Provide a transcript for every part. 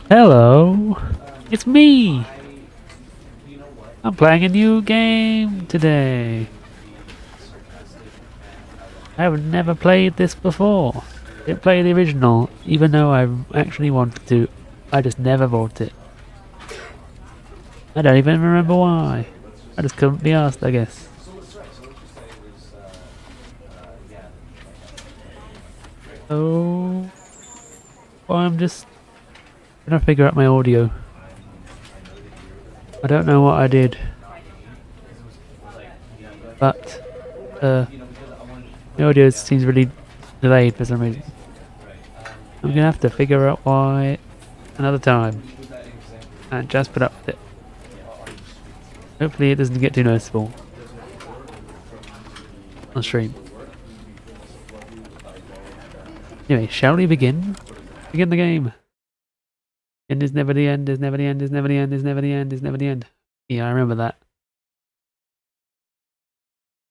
Hello, it's me. I'm playing a new game today. I've never played this before. Didn't play the original, even though I actually wanted to. I just never bought it. I don't even remember why. I just couldn't be asked, I guess. So, well, I'm just trying to figure out my audio. I don't know what I did, but the audio seems really delayed for some reason. I'm gonna have to figure out why another time and just put up with it. Hopefully it doesn't get too noticeable on stream. Anyway, shall we begin? Begin the game. End is never the end, is never the end, is never the end, is never the end, is never the end. Yeah, I remember that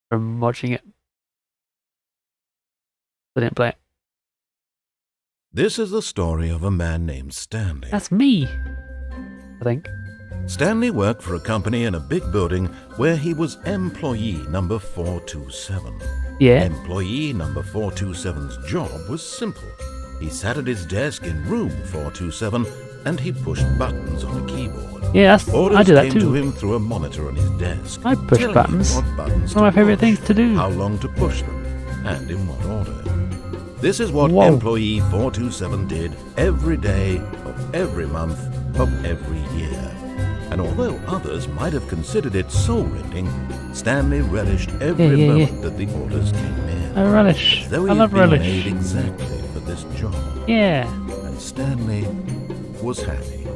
from watching it. I didn't play it. This is the story of a man named Stanley. That's me, I think. Stanley worked for a company in a big building where he was employee number 427. Yeah. Employee number 427's job was simple. He sat at his desk in room 427 and he pushed buttons on a keyboard. Yeah, Orders I do that came to too. him through a monitor on his desk. I push telling him buttons. what buttons One of my to favourite push, things to do. how long to push them, and in what order. This is what Whoa. employee 427 did every day of every month of every year. And although others might have considered it soul-rending, Stanley relished every moment that the orders came in. I relish. As though I he love had been relish. made exactly for this job. Yeah. And Stanley was happy.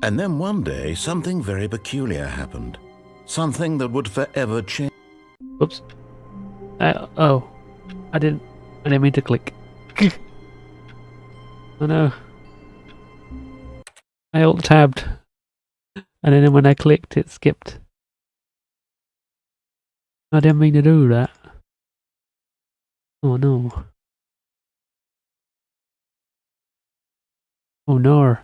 And then one day, something very peculiar happened. Something that would forever change. Oops. Oh. I didn't mean to click. Oh no. I alt-tabbed. And then when I clicked, it skipped. I didn't mean to do that. Oh no. Oh no.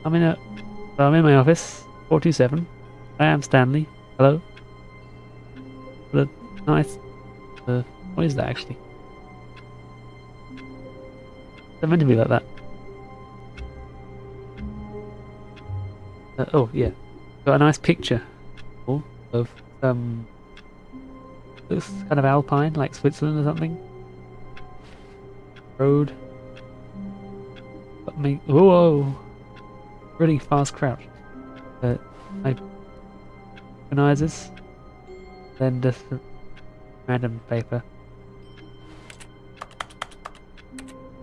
I'm in my office, 427. I am Stanley. Hello. What a nice. What is that actually? It's meant to be like that. Oh yeah, got a nice picture of looks kind of alpine, like Switzerland or something. Road. Got me. Whoa! Really fast crouch. My organizers. Then just random paper.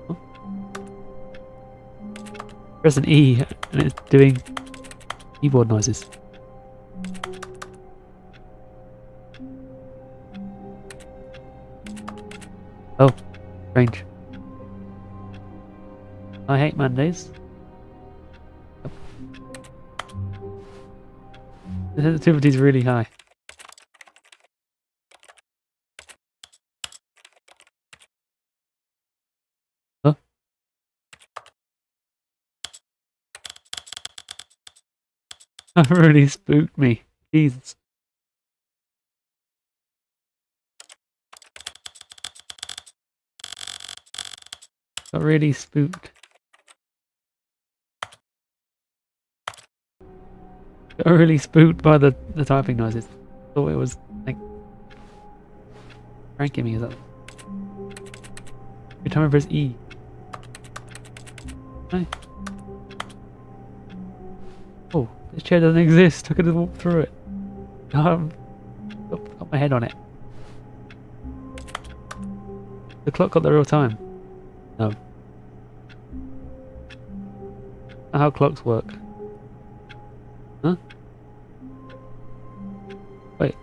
Oh. Press an E and it's doing keyboard noises. Oh, strange. I hate Mondays. The sensitivity is really high. Huh? That really spooked me. Jesus. Got really spooked. Got really spooked by the typing noises. Thought it was like pranking me. Is that every time I press E? Hi. Oh, this chair doesn't exist. I could have walked through it. Got my head on it. The clock got the real time. No. Not how clocks work. Huh? Wait. How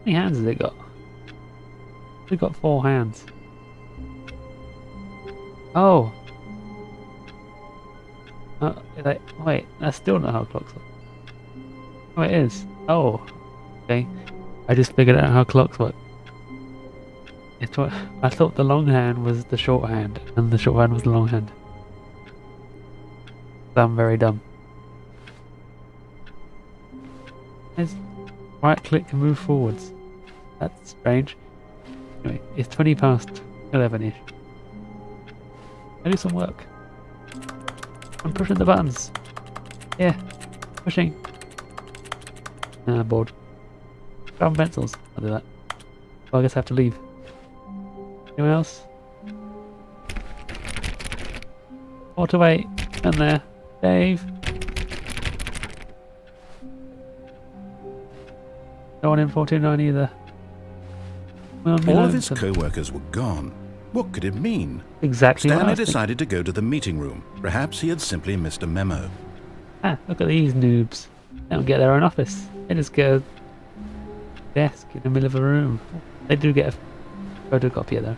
many hands has it got? It's got 4 hands. Oh. Wait, that's still not how clocks work. Oh, it is. Oh. Okay, I just figured out how clocks work. It's what I thought the long hand was the short hand, and the short hand was the long hand. I'm very dumb. Let's right click to move forwards. That's strange. Anyway, it's 20 past 11ish. I do some work. I'm pushing the buttons. Yeah, pushing. I'm bored. Sharpen pencils. I'll do that. Well, I guess I have to leave. Anyone else? Auto wait. And there. Dave. No one in 429 either. All of his co-workers were gone. What could it mean? Exactly what I Stanley was thinking. decided to go to the meeting room. Perhaps he had simply missed a memo. Ah, look at these noobs. They don't get their own office. They just get a desk in the middle of a room. They do get a photocopier though.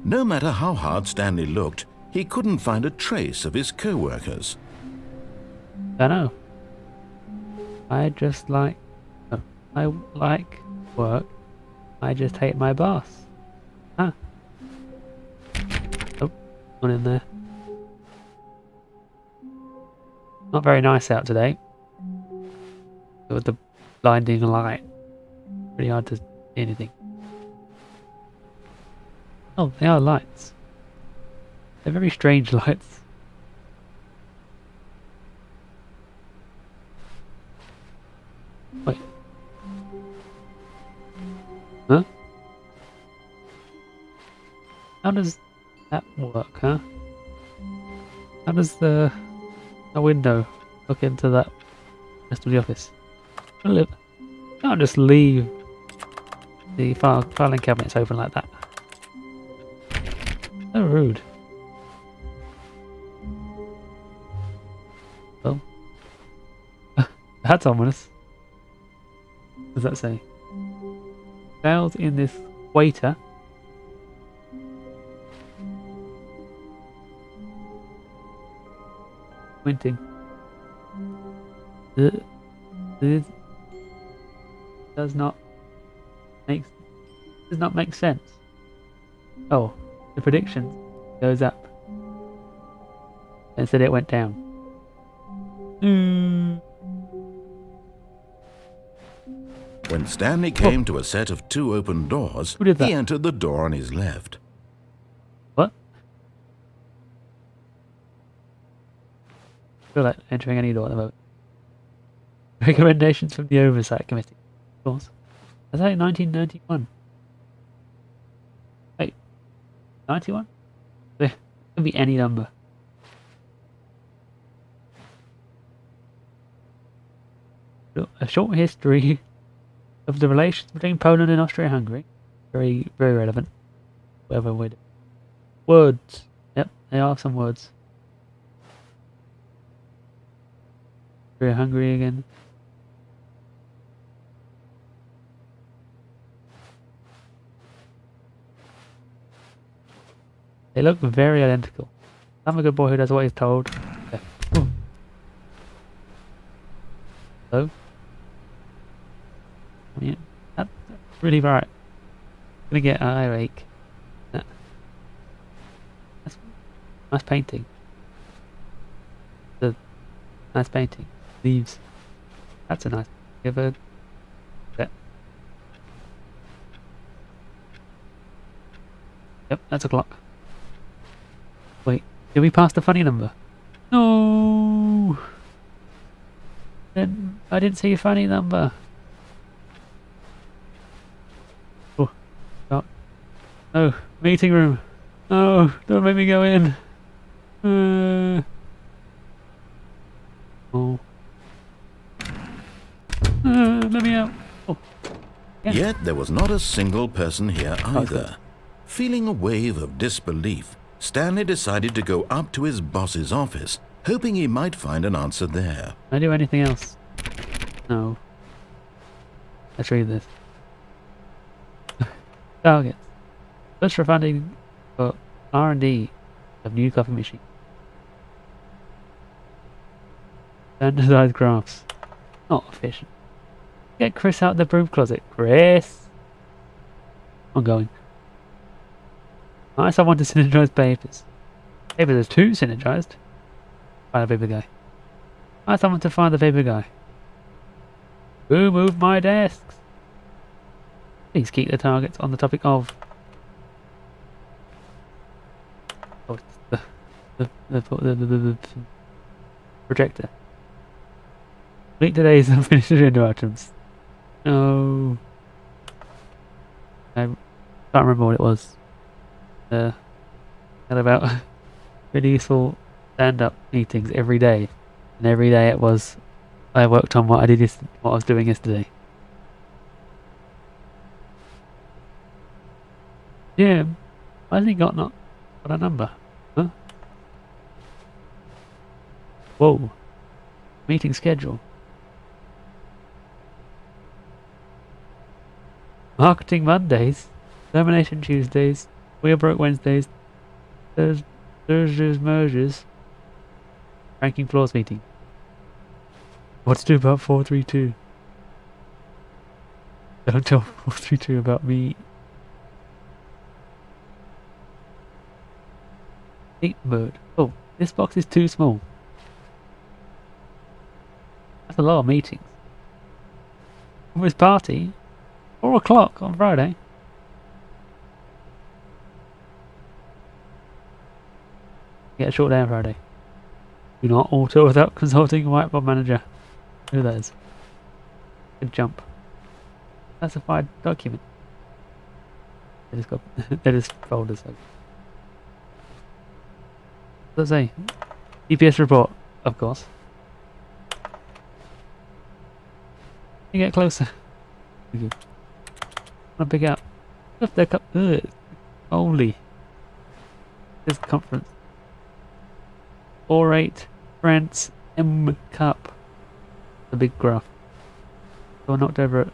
No matter how hard Stanley looked, he couldn't find a trace of his co-workers. I know. I just like... Oh, I like work. I just hate my boss. Huh. Oh, one in there. Not very nice out today. With the blinding light. Pretty hard to see anything. Oh, they are lights. They're very strange lights. Wait. Huh? How does that work, huh? How does a window look into that rest of the office? Can't just leave the filing cabinets open like that. So rude. Well, that's ominous. What does that say? Sales in this waiter. Squinting. This does not make sense. Oh, the prediction goes up. Instead it went down. When Stanley came to a set of 2 open doors, Who did that? he entered the door on his left. What? I feel like entering any door at the moment. Recommendations from the Oversight Committee. Of course. I thought 1991. Wait. 91? It could be any number. A short history of the relations between Poland and Austria-Hungary. Very, very relevant. Whatever we do. Words. Yep, there are some words. Austria-Hungary again. They look very identical. I'm a good boy who does what he's told. Okay. Hello? Yeah, that's really bright. I'm gonna get eye ache. That's nice painting. The nice painting. Leaves. That's a nice. Give a. Yeah. Yep, that's a clock. Wait, did we pass the funny number? No. Then I didn't see a funny number. Oh, God. No, meeting room. No, don't make me go in. Oh. Let me out. Oh. Yeah. Yet there was not a single person here either. Feeling a wave of disbelief, Stanley decided to go up to his boss's office, hoping he might find an answer there. Can I do anything else? No. Let's read this. Targets. Push for funding for R&D of new coffee machine. Standardized graphs. Not efficient. Get Chris out of the broom closet. Chris! I'm going. Nice, I want to synergize papers. Maybe there's 2 synergized. Find the paper guy. Nice, I want to find the paper guy. Who moved my desks? Please keep the targets on the topic of... Oh, it's the projector. Complete today's unfinished agenda items. No. I can't remember what it was. And about really useful stand-up meetings every day, and every day it was I worked on what I was doing yesterday. Jim, why has he got a number? Huh? Whoa. Meeting schedule. Marketing Mondays, Termination Tuesdays, Wheel Broke Wednesdays, Thursdays mergers, Ranking Floors meeting. What to do about 432? Don't tell 432 about me. 8 mode. Oh, this box is too small. That's a lot of meetings. With party, 4 o'clock on Friday. Get a short day on Friday. Do not alter without consulting whiteboard manager. Who that is? Good jump. Classified document. They just got they just folders. What does it say? GPS report, of course. You get closer. Thank you. Wanna pick out? Lift their cup. Ugh. Holy. This conference. 48 France M cup. The big graph. So I knocked over it.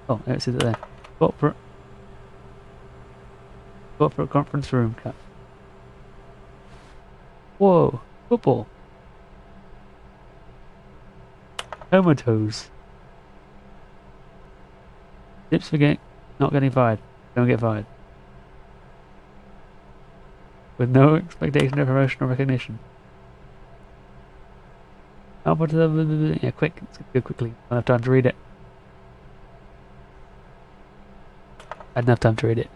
Oh, there it says it there. Corporate conference room cup. Whoa, football. Tomatoes. Tips for not getting fired. Don't get fired. With no expectation of promotion or recognition. Oh, but yeah, quick. Let's go quickly. I don't have time to read it. I didn't have time to read it.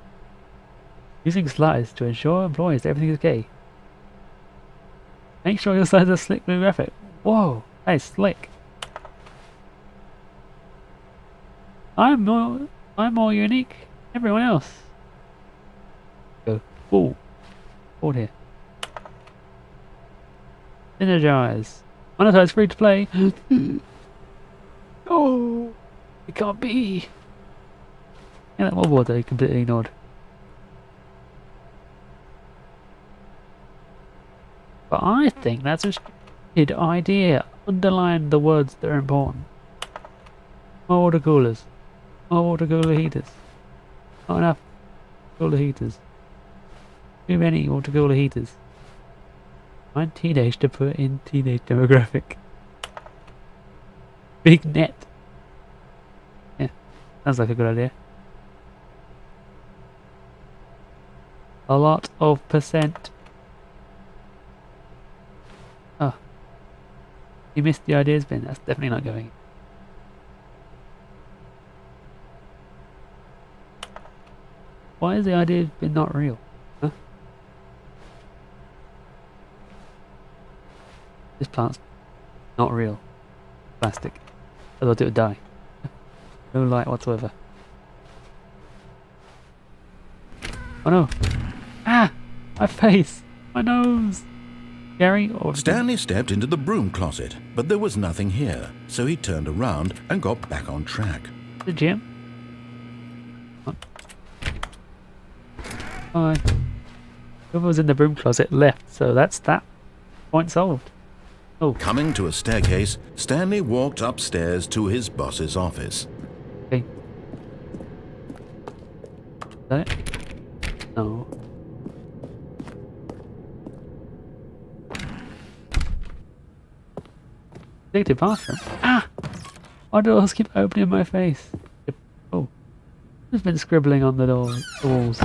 Using slides to ensure employees that everything is okay. Make sure your slides are slick blue graphic. Whoa, that is slick. I'm more unique than everyone else. Go. Whoa. Hold here. Synergize. Monetize free to play. Oh, it can't be. Yeah, that mobile they completely ignored. But I think that's a stupid idea. Underline the words that are important. More water coolers. More water cooler heaters. Not enough cooler heaters. Too many water cooler heaters. Find teenage to put in teenage demographic. Big net. Yeah, sounds like a good idea. A lot of percent. Oh. You missed the ideas bin. That's definitely not going. Why is the idea bin not real? Huh? This plant's not real. Plastic. I thought it would die. No light whatsoever. Oh no! Ah! My face! My nose! Gary or... Stanley stepped into the broom closet, but there was nothing here, so he turned around and got back on track. The gym? Hi. Whoever was in the broom closet left, so that's that. Point solved. Oh. Coming to a staircase, Stanley walked upstairs to his boss's office. Okay. Is that it? No. Executive bathroom. Ah! Why do doors keep opening in my face? Oh. Who's been scribbling on the walls?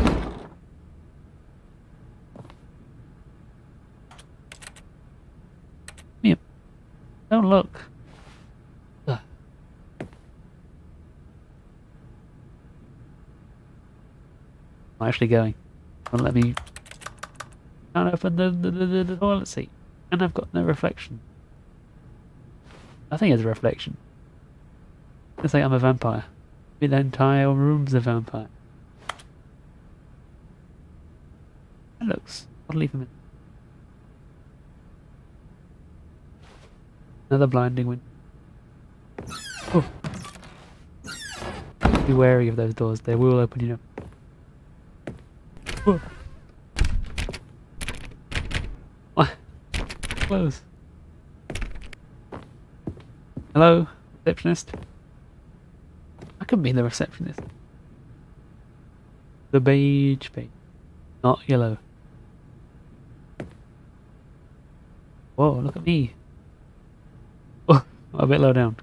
Yep. Don't look. Ugh. I'm actually going. Won't let me. Can't open the toilet seat. And I've got no reflection. I think it's a reflection. It's like I'm a vampire. The entire room's a vampire. That looks oddly familiar. Another blinding window. Oh. Be wary of those doors. They will open you up. Oh. What? Close. Hello, receptionist. I could be the receptionist. The beige page, not yellow. Whoa, look at me. Oh, a bit low down.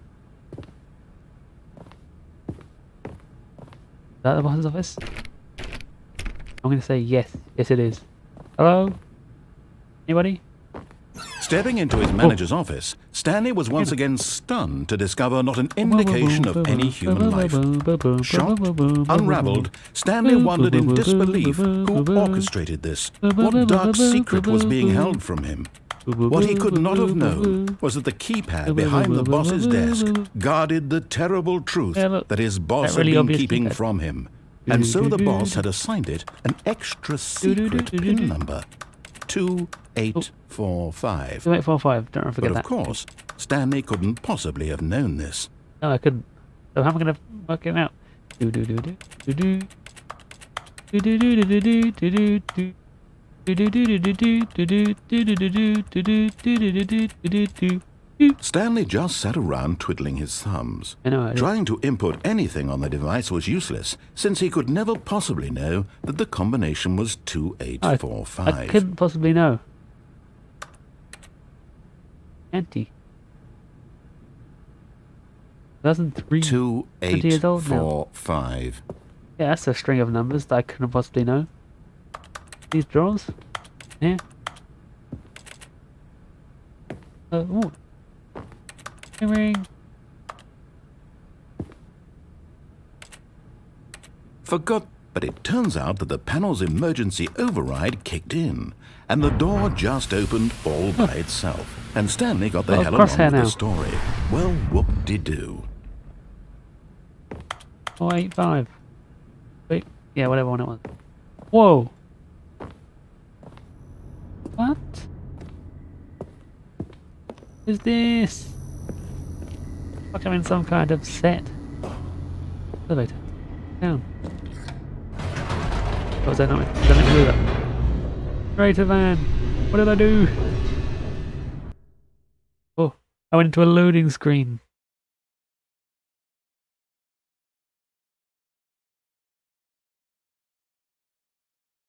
Is that the boss's office? I'm going to say yes. Yes, it is. Hello? Anybody? Stepping into his manager's office, Stanley was once again stunned to discover not an indication of any human life. Shocked, unraveled, Stanley wondered in disbelief who orchestrated this. What dark secret was being held from him? What he could not have known was that the keypad behind the boss's desk guarded the terrible truth that his boss had been keeping from him. And so the boss had assigned it an extra secret PIN number. 2845. 2845, don't forget that. But of course, Stanley couldn't possibly have known this. No, I couldn't. So how am I going to work it out? Stanley just sat around twiddling his thumbs. I know, Trying to input anything on the device was useless, since he could never possibly know that the combination was 2845. I couldn't possibly know. Auntie. 2003. 2845. Yeah, that's a string of numbers that I couldn't possibly know. These drawers? Yeah. Ooh. Ring. Forgot, but it turns out that the panel's emergency override kicked in, and the door just opened all by itself. And Stanley got the hell along with the story. Well, whoop-de-doo. 485. Wait, yeah, whatever one it was. Whoa. What is this? Like I'm in some kind of set. Elevator. Down. What was that? Not meant to do that. Greater van. What did I do? Oh, I went into a loading screen.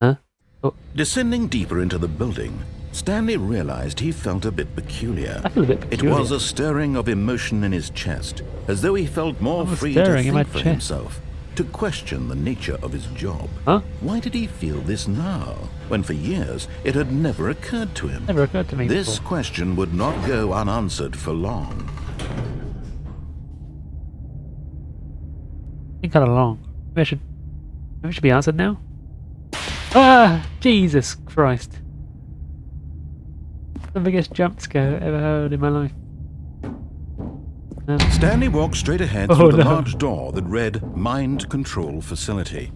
Huh? Oh. Descending deeper into the building, Stanley realized he felt a bit peculiar. I feel a bit peculiar. It was a stirring of emotion in his chest, as though he felt more free to think for himself, to question the nature of his job. Huh? Why did he feel this now, when for years it had never occurred to him? Never occurred to me This before. question would not go unanswered for long. I think kind of long. Maybe it should be answered now. Ah! Jesus Christ. The biggest jump scare I've ever heard in my life. Stanley walked straight ahead through the large door that read Mind Control Facility.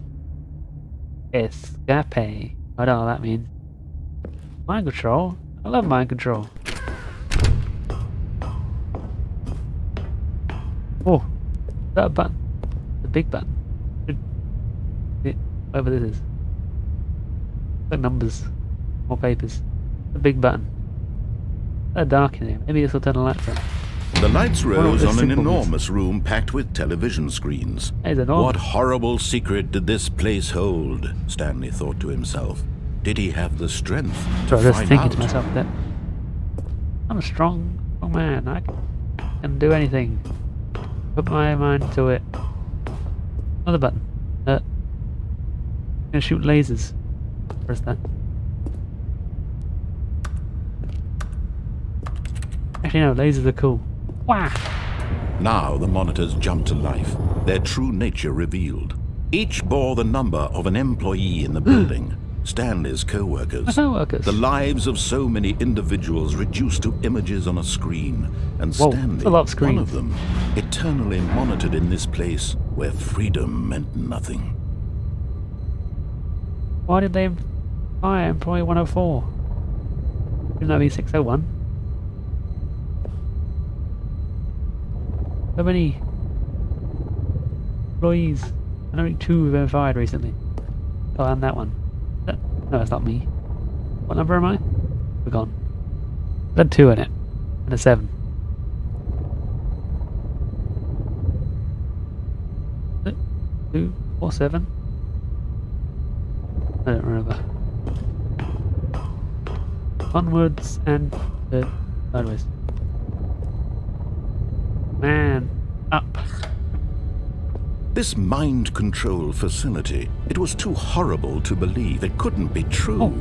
Escape. I don't know what that means. Mind control? I love mind control. Oh, is that a button? The big button. Whatever this is. Like numbers. More papers. The big button. It's dark in here. Maybe this will turn the lights on. The lights rose on an enormous room packed with television screens. What horrible secret did this place hold? Stanley thought to himself. Did he have the strength to just find thinking out? to myself that I'm a strong man. I can do anything. Put my mind to it. Another button. I'm gonna shoot lasers. Press that. Actually no, lasers are cool. Wow! Now the monitors jumped to life, their true nature revealed. Each bore the number of an employee in the building, Stanley's co-workers. My co-workers. The lives of so many individuals reduced to images on a screen, and Whoa, Stanley, a lot of one of screens. them, eternally monitored in this place where freedom meant nothing. Why did they fire employee 104? Shouldn't that be 601? So many employees. And only 2 have been fired recently. Oh, and that one. No, it's not me. What number am I? We're gone. It had 2 in it. And a 7. 2, 4, 7. I don't remember. Onwards and sideways. Man, up. This mind control facility, it was too horrible to believe. It couldn't be true. Oh.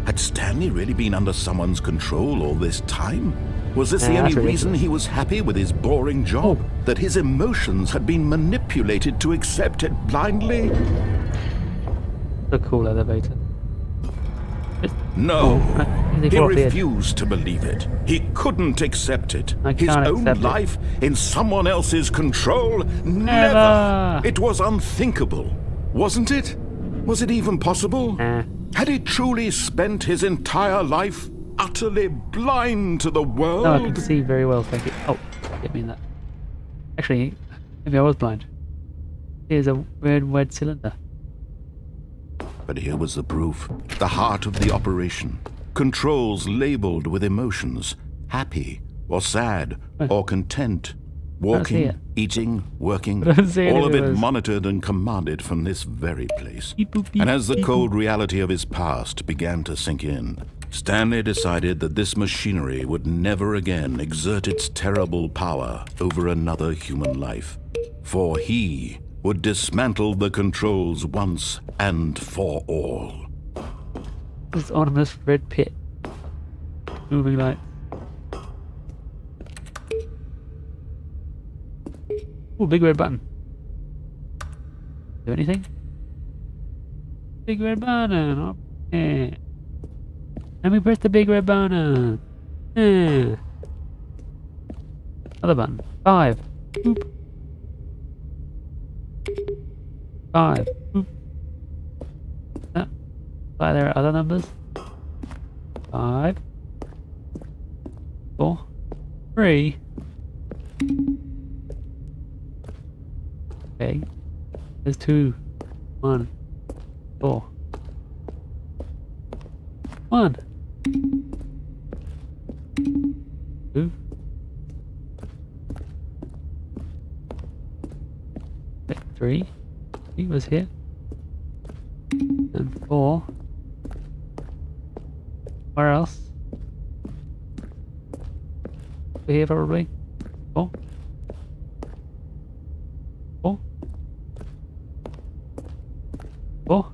Had Stanley really been under someone's control all this time? Was this the Yeah, only that's reason ridiculous. he was happy with his boring job? Oh. That his emotions had been manipulated to accept it blindly? The cool elevator. No. They He go off the edge. refused to believe it. He couldn't accept it. I His can't own accept it. life in someone else's control? Never. It was unthinkable, wasn't it? Was it even possible? Nah. Had he truly spent his entire life utterly blind to the world? No, I can see very well, thank you. Oh, get me in that. Actually, maybe I was blind. Here's a red cylinder. But here was the proof. The heart of the operation. Controls labeled with emotions. Happy or sad or content. see Walking, it. eating, working. I don't see any All of of it those. monitored and commanded from this very place. Beep, boop, beep, And as the beep, cold reality of his past began to sink in, Stanley decided that this machinery would never again exert its terrible power over another human life. For he would dismantle the controls once and for all. This ominous red pit. Moving lights. Ooh, big red button. Do anything? Big red button. Oh, yeah. Let me press the big red button. Yeah. Another button. 5. Boop. 5. Boop. There are other numbers. 5. 4. 3. Okay. There's 2. 1. 4. 1. 2. 3. He was here. And 4. Where else? Over here probably. 4. 4. 4.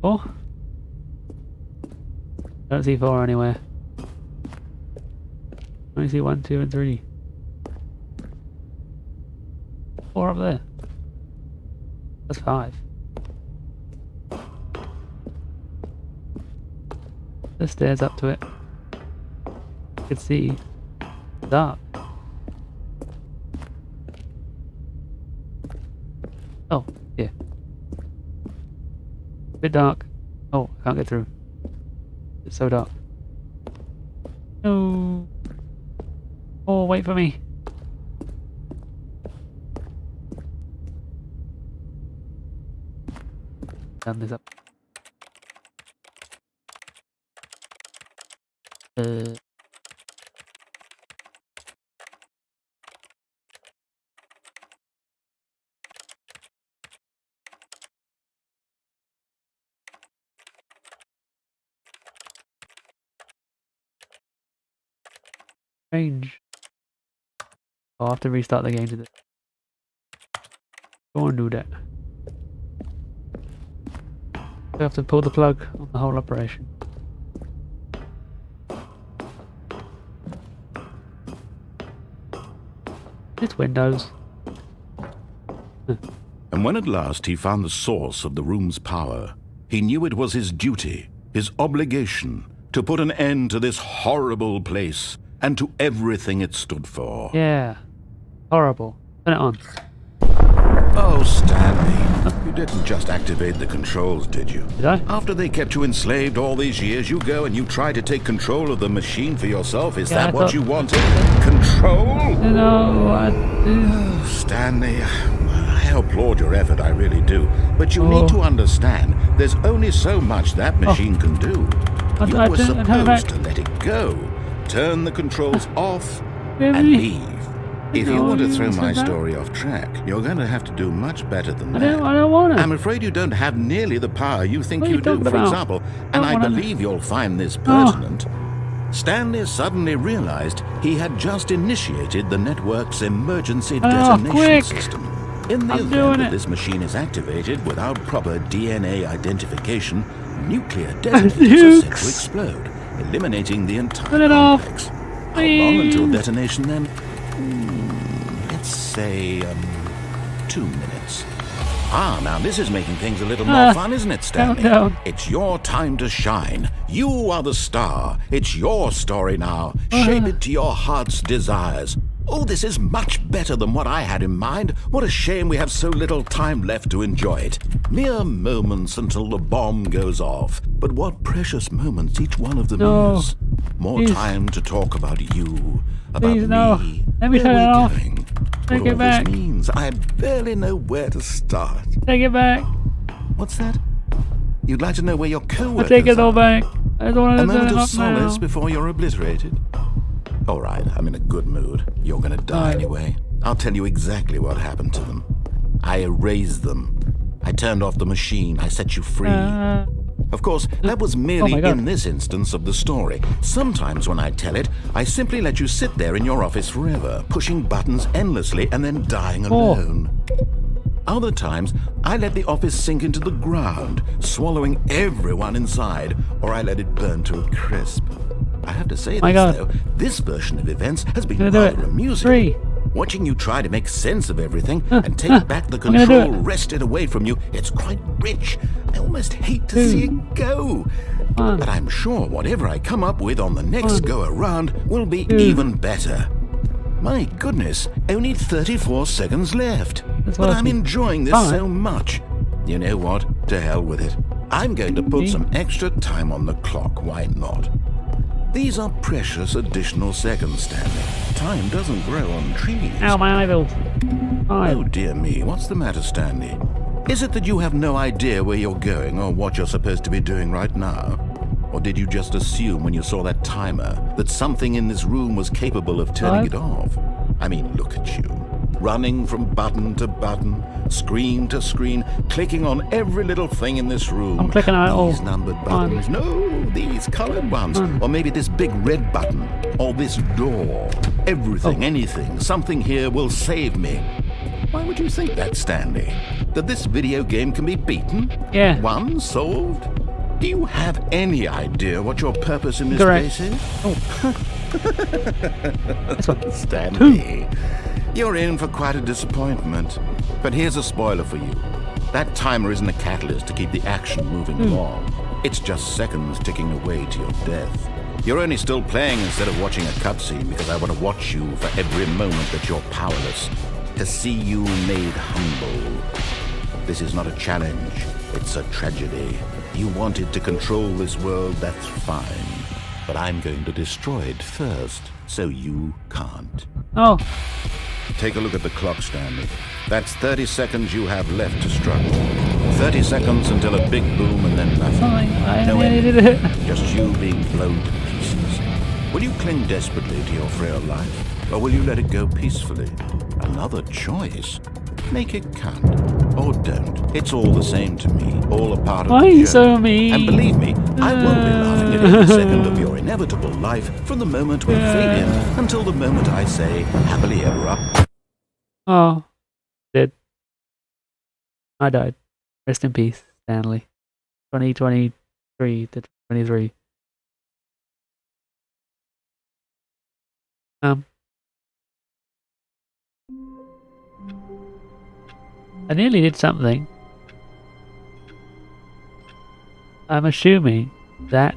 4. Don't see 4 anywhere. I only see 1, 2, and 3. 4 up there. That's 5. The stairs up to it. You can see. Dark. Oh, yeah. Bit dark. Oh, I can't get through. It's so dark. No. Oh, wait for me. Turn this up. Strange. I'll have to restart the game to do. Go and do that. I have to pull the plug on the whole operation. It's Windows. And when at last he found the source of the room's power, he knew it was his duty, his obligation, to put an end to this horrible place and to everything it stood for. Yeah. Horrible. Turn it on. Oh, Stanley, you didn't just activate the controls, did you? Did I? After they kept you enslaved all these years, you go and you try to take control of the machine for yourself. Is Yeah, that I what thought- you wanted? Control? No, Stanley, I applaud your effort, I really do. But you Oh. need to understand, there's only so much that machine can do. You I were didn't have it supposed to let it go, turn the controls off, Really? and leave. If you No, want to you throw said my that. story off track, you're going to have to do much better than I that. don't want I'm to. afraid you don't have nearly the power you think What are you you do, talking for about? example, I and don't I wanna- believe you'll find this pertinent. Stanley suddenly realized he had just initiated the network's emergency detonation quick! system. In the I'm event doing that it. this machine is activated without proper DNA identification, nuclear detonators are set to Nukes. explode, eliminating the entire Turn it off. complex. How long until Please. detonation then? Let's say 2 minutes. Ah, now this is making things a little more fun, isn't it, Stanley? countdown. It's your time to shine. You are the star. It's your story now. Shape it to your heart's desires. Oh, this is much better than what I had in mind. What a shame we have so little time left to enjoy it. Mere moments until the bomb goes off. But what precious moments each one of them No. is. More Please. time to talk about you, about Please, no. me, Let me where turn it we're off. going, Take what it all back. this means. I barely know where to start. Take it back. What's that? You'd like to know where your I co-workers take it all are? back. I don't want A to turn moment it of off solace now. before you're obliterated. All right, I'm in a good mood. You're gonna die No. anyway. I'll tell you exactly what happened to them. I erased them. I turned off the machine. I set you free. Of course, that was merely my God. in this instance of the story. Sometimes when I tell it, I simply let you sit there in your office forever, pushing buttons endlessly and then dying alone. Other times, I let the office sink into the ground, swallowing everyone inside, or I let it burn to a crisp. I have to say My this, God. though, this version of events has been Gonna do rather it. amusing. 3. Watching you try to make sense of everything and take back the I'm gonna do control it. wrested away from you, it's quite rich. I almost hate to see it go. 1. But I'm sure whatever I come up with on the next 1. go around will be 2. even better. My goodness, only 34 seconds left. That's But I'm awesome. enjoying this Fine. so much. You know what? To hell with it. I'm going to put Me? some extra time on the clock. Why not? These are precious additional seconds, Stanley. Time doesn't grow on trees. Ow, my eyeballs. Oh 5. dear me, what's the matter, Stanley? Is it that you have no idea where you're going or what you're supposed to be doing right now? Or did you just assume when you saw that timer that something in this room was capable of turning 5. it off? I mean, look at you. Running from button to button, screen to screen, clicking on every little thing in this room. I'm clicking on it all. These numbered 1. buttons. No, these colored ones. 1. Or maybe this big red button. Or this door. Everything, anything. Something here will save me. Why would you think that, Stanley? That this video game can be beaten? Yeah. Won? Solved? Do you have any idea what your purpose in this Correct. place is? Oh. This one. Stanley, you're in for quite a disappointment. But here's a spoiler for you. That timer isn't a catalyst to keep the action moving along. It's just seconds ticking away to your death. You're only still playing instead of watching a cutscene because I want to watch you for every moment that you're powerless. To see you made humble. This is not a challenge. It's a tragedy. You wanted to control this world, that's fine. But I'm going to destroy it first, so you can't. Oh. Take a look at the clock, Stanley. That's 30 seconds you have left to struggle. 30 seconds until a big boom and then nothing. Fine. I No nearly end. did it. Just you being blown to pieces. Will you cling desperately to your frail life, or will you let it go peacefully? Another choice. Make it count. Or don't. It's all the same to me. All a part of Why the are you journey. so mean? And believe me, I won't be laughing at every second of your inevitable life from the moment we fade in until the moment I say happily ever after. Oh, dead. I died. Rest in peace, Stanley. 2023 to 23. I nearly did something. I'm assuming that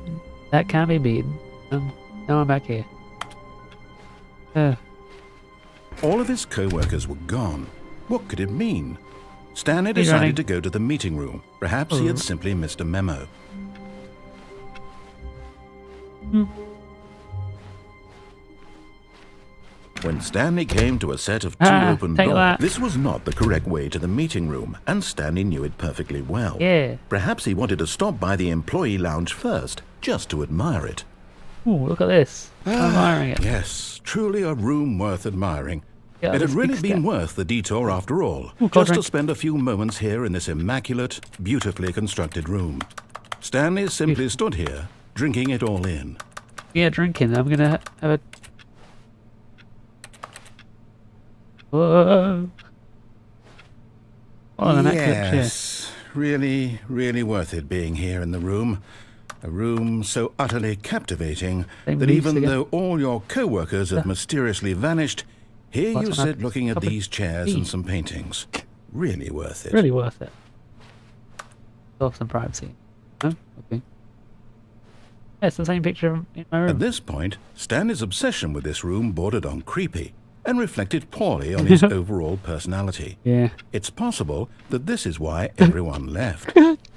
that can be beaten. Now I'm back here. All of his co-workers were gone. What could it mean? Stanley He's decided running. to go to the meeting room. Perhaps he had simply missed a memo. When Stanley came to a set of two open take doors, that. this was not the correct way to the meeting room, and Stanley knew it perfectly well. Yeah. Perhaps he wanted to stop by the employee lounge first, just to admire it. Ooh, look at this. I'm admiring it. Yes, truly a room worth admiring. Yeah, It had this really big been step. worth the detour after all, Ooh, cold just to drink. spend a few moments here in this immaculate, beautifully constructed room. Stanley simply stood here, drinking it all in. Yeah, drinking. I'm gonna have a. Whoa. Oh, an accurate chair. Yes, really, really worth it being here in the room. A room so utterly captivating Same that leaves even again. though all your co-workers have mysteriously vanished, here What's you on sit that? looking at Copy. these chairs and some paintings. Really worth it. Really worth it. Off some privacy. Oh, okay. Yeah, it's the same picture in my At room. this point, Stanley's obsession with this room bordered on creepy and reflected poorly on his overall personality. Yeah. It's possible that this is why everyone left.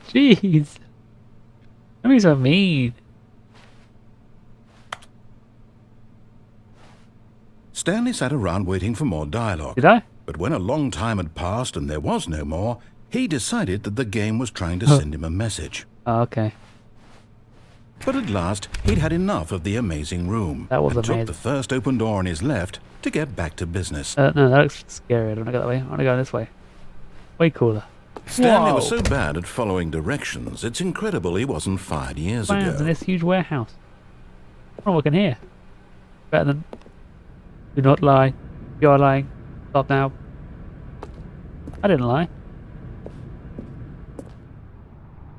Jeez. Don't be so mean. Stanley sat around waiting for more dialogue. Did I? But when a long time had passed and there was no more, he decided that the game was trying to send him a message. Oh, okay. But at last, he'd had enough of the amazing room. That was and amazing. took the first open door on his left to get back to business. No, that looks scary. I don't want to go that way. I want to go this way. Way cooler. Stanley was Whoa. so bad at following directions, it's incredible he wasn't fired years Plans in ago. this huge warehouse. Oh, we can hear. Better than. Do not lie. You're lying. Stop now. I didn't lie.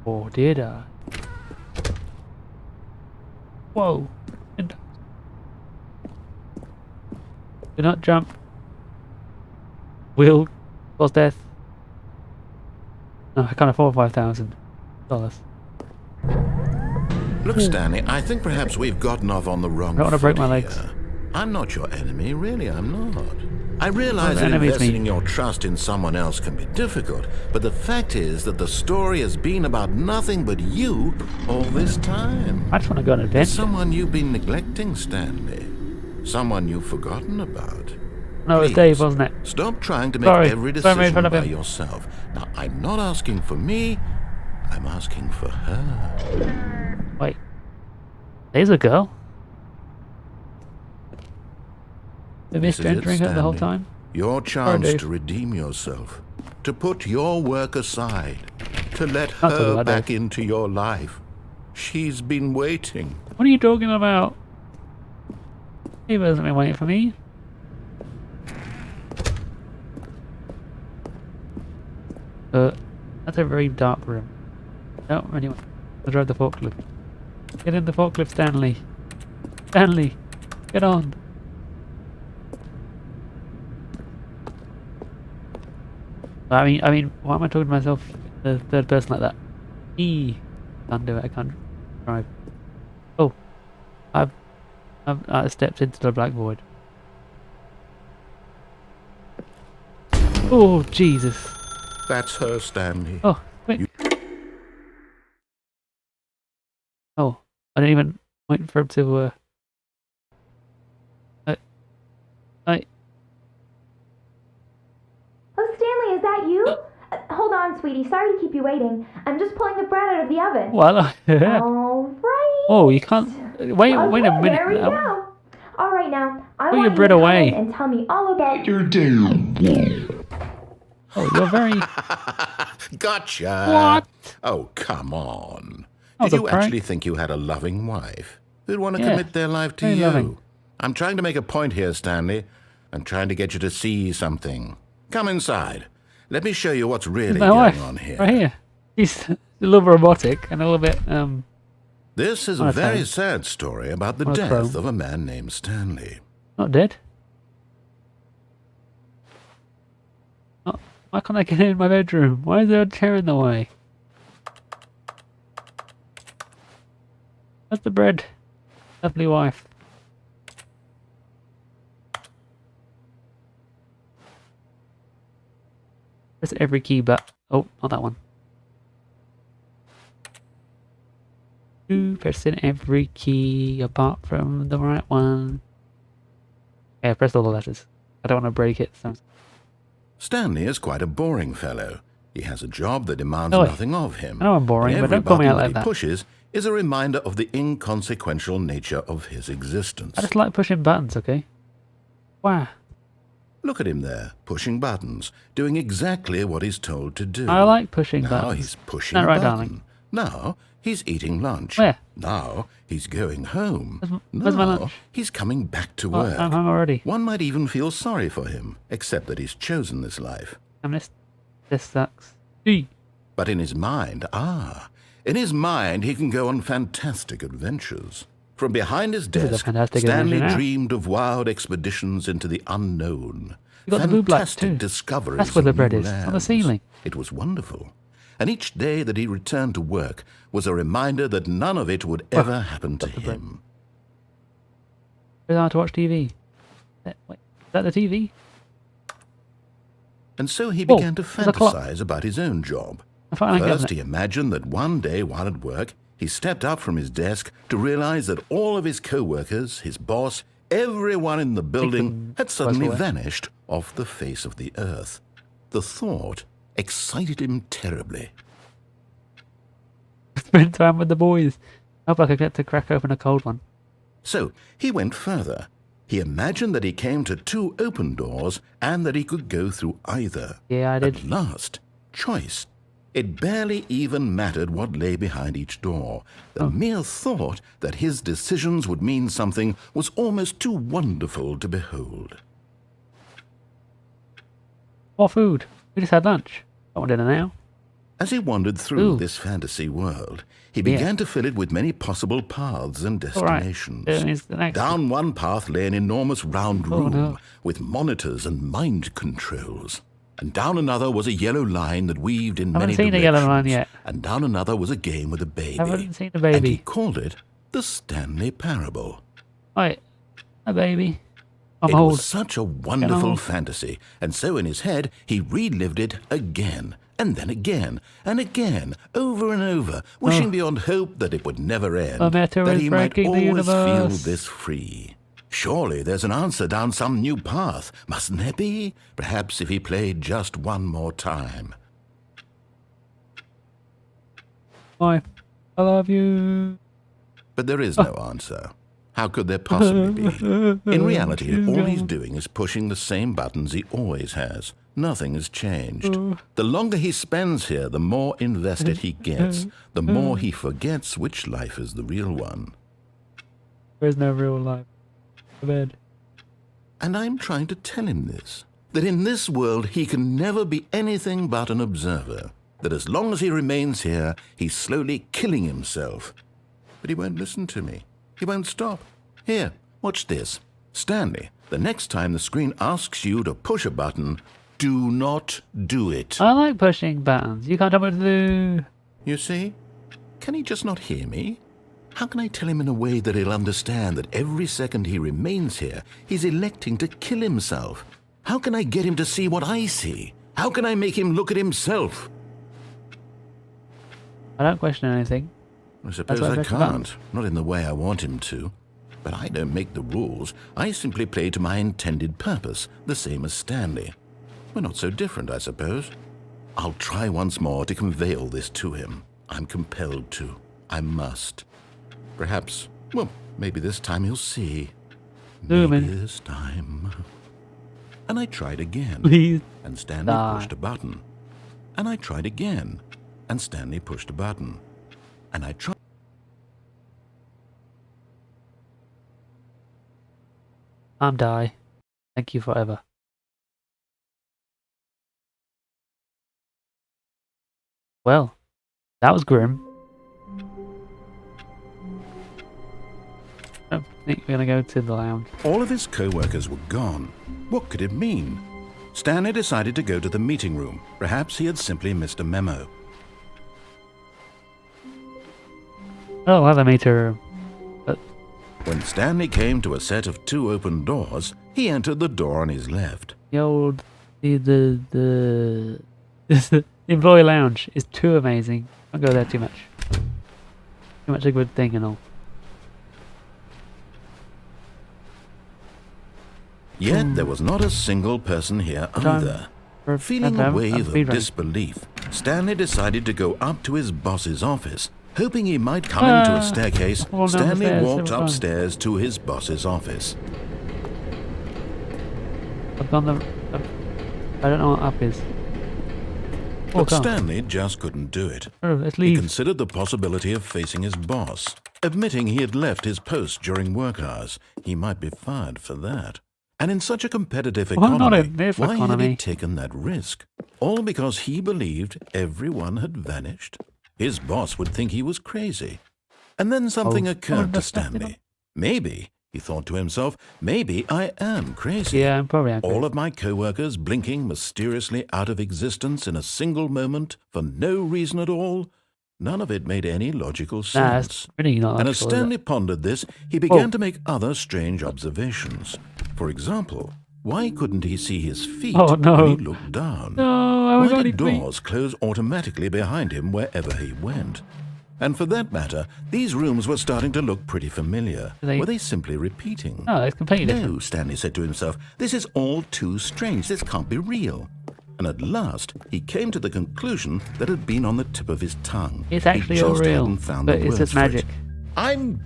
Or did I? Whoa. Do not jump. Will cause death. No, I can't afford $5,000. Look, Stanley, I think perhaps we've gotten off on the wrong I don't want to break foot my legs. here. I'm not your enemy, really, I'm not. I realize the that enemy's investing me. your trust in someone else can be difficult, but the fact is that the story has been about nothing but you all this time. I just want to go on an adventure. Someone you've been neglecting, Stanley. Someone you've forgotten about. No, it was Please, Dave, wasn't it? Stop trying to make Sorry. every Sorry, I made decision fun of by him. yourself. Now, I'm not asking for me, I'm asking for her. Wait. There's a girl. The This mist is it, entering her the whole Stanley. time. Your chance Dave. to redeem yourself, to put your work aside, to let Not talking her about back Dave. into your life. She's been waiting. What are you talking about? He hasn't been waiting for me. That's a very dark room. No, anyway. I'll drive the forklift. Get in the forklift, Stanley. Stanley, get on. I mean, why am I talking to myself in the third person like that? Can't do it. I can't drive. Oh, I stepped into the black void. Oh Jesus! That's her, Stanley. Oh, quick! Oh, I didn't even wait for him to. Oh, Stanley, is that you? Hold on, sweetie. Sorry to keep you waiting. I'm just pulling the bread out of the oven. Well, All right. oh, you can't. Wait a Okay, minute. There we go. All right, now I Put want your you bread to come away. in and tell me all about Oh, you're very. Gotcha. What? Oh, come on. Did was a you prank. actually think you had a loving wife who'd want to Yeah, commit their life to very you? loving. I'm trying to make a point here, Stanley. I'm trying to get you to see something. Come inside. Let me show you what's really My going wife, on here. right here. She's a little robotic and a little bit, This is a Monotone. very sad story about the Monochrome. death of a man named Stanley. not dead. Oh, why can't I get in my bedroom? Why is there a chair in the way? That's the bread. Lovely wife. Press every key but... Oh, not that one. Pressing every key apart from the right one. Yeah, press all the letters. I don't want to break it. So... Stanley is quite a boring fellow. He has a job that demands Oi. nothing of him. I know I'm boring, and but every don't call me button out like he that. pushes is a reminder of the inconsequential nature of his existence. I just like pushing buttons, okay? Wow. Look at him there, pushing buttons, doing exactly what he's told to do. I like pushing Now buttons. he's pushing Isn't that a right, button. darling? Now he's eating lunch. Where? Now he's going home. Where's my Now lunch? he's coming back to Oh, work. I'm home already. One might even feel sorry for him, except that he's chosen this life. This sucks. Gee. But in his mind, he can go on fantastic adventures. From behind his is a desk, fantastic Stanley adventure now. dreamed of wild expeditions into the unknown. You got the boob lights Fantastic too. discoveries That's where the of bread new is, on the lands. ceiling. It was wonderful. And each day that he returned to work was a reminder that none of it would ever happen to the bread. him. It's hard to watch TV. Wait, is that the TV? And so he Whoa, began to there's a clock. fantasize about his own job. I thought I could First, have it. he imagined that one day while at work, he stepped up from his desk to realize that all of his co-workers, his boss, everyone in the building had suddenly away. vanished off the face of the earth. The thought excited him terribly. Spend time with the boys. I hope I could get to crack open a cold one. So he went further. He imagined that he came to two open doors and that he could go through either. Yeah, I did. At last, choice. It barely even mattered what lay behind each door. The mere thought that his decisions would mean something was almost too wonderful to behold. What food? We just had lunch. I want dinner now. As he wandered through Ooh. this fantasy world, he began to fill it with many possible paths and All right. destinations. It's the next. Down one path lay an enormous round Oh, room no. with monitors and mind controls. And down another was a yellow line that weaved in I many haven't seen the directions. yellow line yet. And down another was a game with a baby. I haven't seen the And he baby. called it the Stanley Parable. Wait, a baby. I'm It old. was such a wonderful old. fantasy, and so in his head he relived it again, and then again, and again, over and over, wishing beyond hope that it would never end, The matter that is he might breaking the always feel universe. this free. Surely there's an answer down some new path, mustn't there be? Perhaps if he played just one more time. Wife, I love you. But there is no answer. How could there possibly be? In reality, all he's doing is pushing the same buttons he always has. Nothing has changed. The longer he spends here, the more invested he gets, the more he forgets which life is the real one. There is no real life. To bed. And I'm trying to tell him this, that in this world he can never be anything but an observer, that as long as he remains here, he's slowly killing himself. But he won't listen to me. He won't stop. Here, watch this. Stanley, the next time the screen asks you to push a button, do not do it. I like pushing buttons. You can't tell me what to do. You see? Can he just not hear me? How can I tell him in a way that he'll understand that every second he remains here, he's electing to kill himself? How can I get him to see what I see? How can I make him look at himself? I don't question anything. I suppose why I I press the button. can't, not in the way I want him to. But I don't make the rules. I simply play to my intended purpose, the same as Stanley. We're not so different, I suppose. I'll try once more to convey all this to him. I'm compelled to. I must. Perhaps, well, maybe this time he'll see. Zoom Maybe in. this time. And I tried again. Please. And Stanley Die. pushed a button. And I tried again. And Stanley pushed a button. And I tried. I'm die. Thank you forever. Well, that was grim. I think we're gonna go to the lounge. All of his co-workers were gone. What could it mean? Stanley decided to go to the meeting room. Perhaps he had simply missed a memo. Oh, have a meter. But When Stanley came to a set of 2 open doors, he entered the door on his left. the old the employee lounge is too amazing. Don't go there too much. Too much a good thing and all. Yet there was not a single person here either. Feeling a wave of disbelief, Stanley decided to go up to his boss's office. Hoping he might come into a staircase, Stanley walked upstairs to his boss's office. I've gone the. I don't know what up is. But Stanley just couldn't do it. Oh, let's He leave. considered the possibility of facing his boss. Admitting he had left his post during work hours, he might be fired for that. And in such a competitive Well, not economy, in this why had he economy. taken that risk? All because he believed everyone had vanished? His boss would think he was crazy. And then something occurred to Stanley. Maybe, he thought to himself, maybe I am crazy. Yeah, I'm probably angry. All of my co-workers blinking mysteriously out of existence in a single moment for no reason at all? None of it made any logical Nah, sense. it's really not. And as logical, is it? Stanley pondered this, he began to make other strange observations. For example, why couldn't he see his feet Oh, no. when he looked down? No, I Why was only did doors close automatically behind him wherever he went? And for that matter, these rooms were starting to look pretty familiar. Were they simply repeating? No, it's completely different. No, Stanley said to himself, this is all too strange. This can't be real. And at last, he came to the conclusion that had been on the tip of his tongue. It's actually he all just real, hadn't found but the it's words just for it. magic. I'm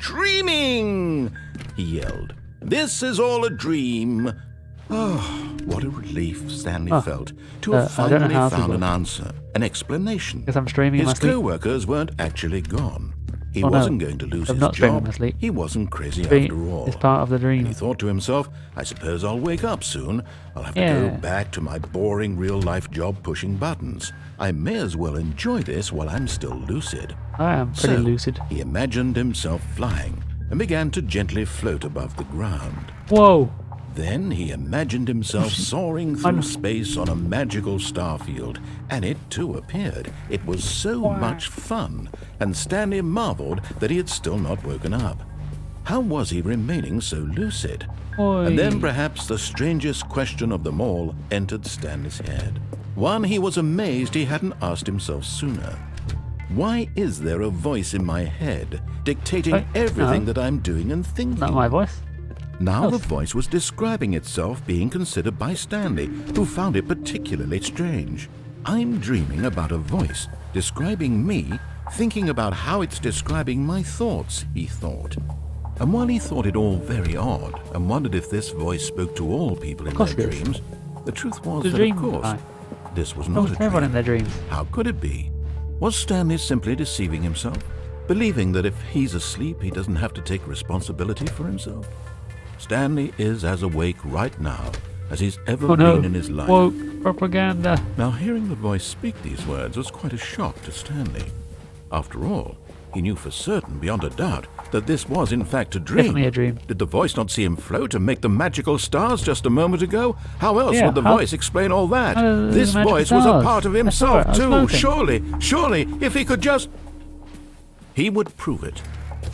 dreaming, he yelled. This is all a dream. Oh, what a relief Stanley felt to have I don't know finally how to found do an it. answer, an explanation. Because I'm streaming in my His sleep. co-workers weren't actually gone. He Oh, no. wasn't going to lose I'm his not streaming job. my sleep. He wasn't crazy Dream- after all. It's part of the dream. And he thought to himself, I suppose I'll wake up soon. I'll have to Yeah. go back to my boring real-life job pushing buttons. I may as well enjoy this while I'm still lucid. I am pretty So, lucid. he imagined himself flying and began to gently float above the ground. Whoa! Then he imagined himself soaring through space on a magical starfield, and it too appeared. It was so much fun, and Stanley marveled that he had still not woken up. How was he remaining so lucid? And then perhaps the strangest question of them all entered Stanley's head. One he was amazed he hadn't asked himself sooner. Why is there a voice in my head dictating everything that I'm doing and thinking? Not my voice. Now the voice was describing itself being considered by Stanley, who found it particularly strange. I'm dreaming about a voice describing me, thinking about how it's describing my thoughts, he thought. And while he thought it all very odd and wondered if this voice spoke to all people in their it does. dreams, the truth was The that, dream of course, guy. this was No, not a everyone dream. in their dreams. How could it be? Was Stanley simply deceiving himself, believing that if he's asleep, he doesn't have to take responsibility for himself? Stanley is as awake right now as he's ever Oh no! been in his life. Woke propaganda. Now, hearing the voice speak these words was quite a shock to Stanley. After all, he knew for certain, beyond a doubt, that this was in fact a dream. Definitely a dream. Did the voice not see him float and make the magical stars just a moment ago? How else Yeah, would the how- voice explain all that? how do the This magical voice was a stars? part of I saw it, himself I was too. floating. Surely, if he could just... He would prove it.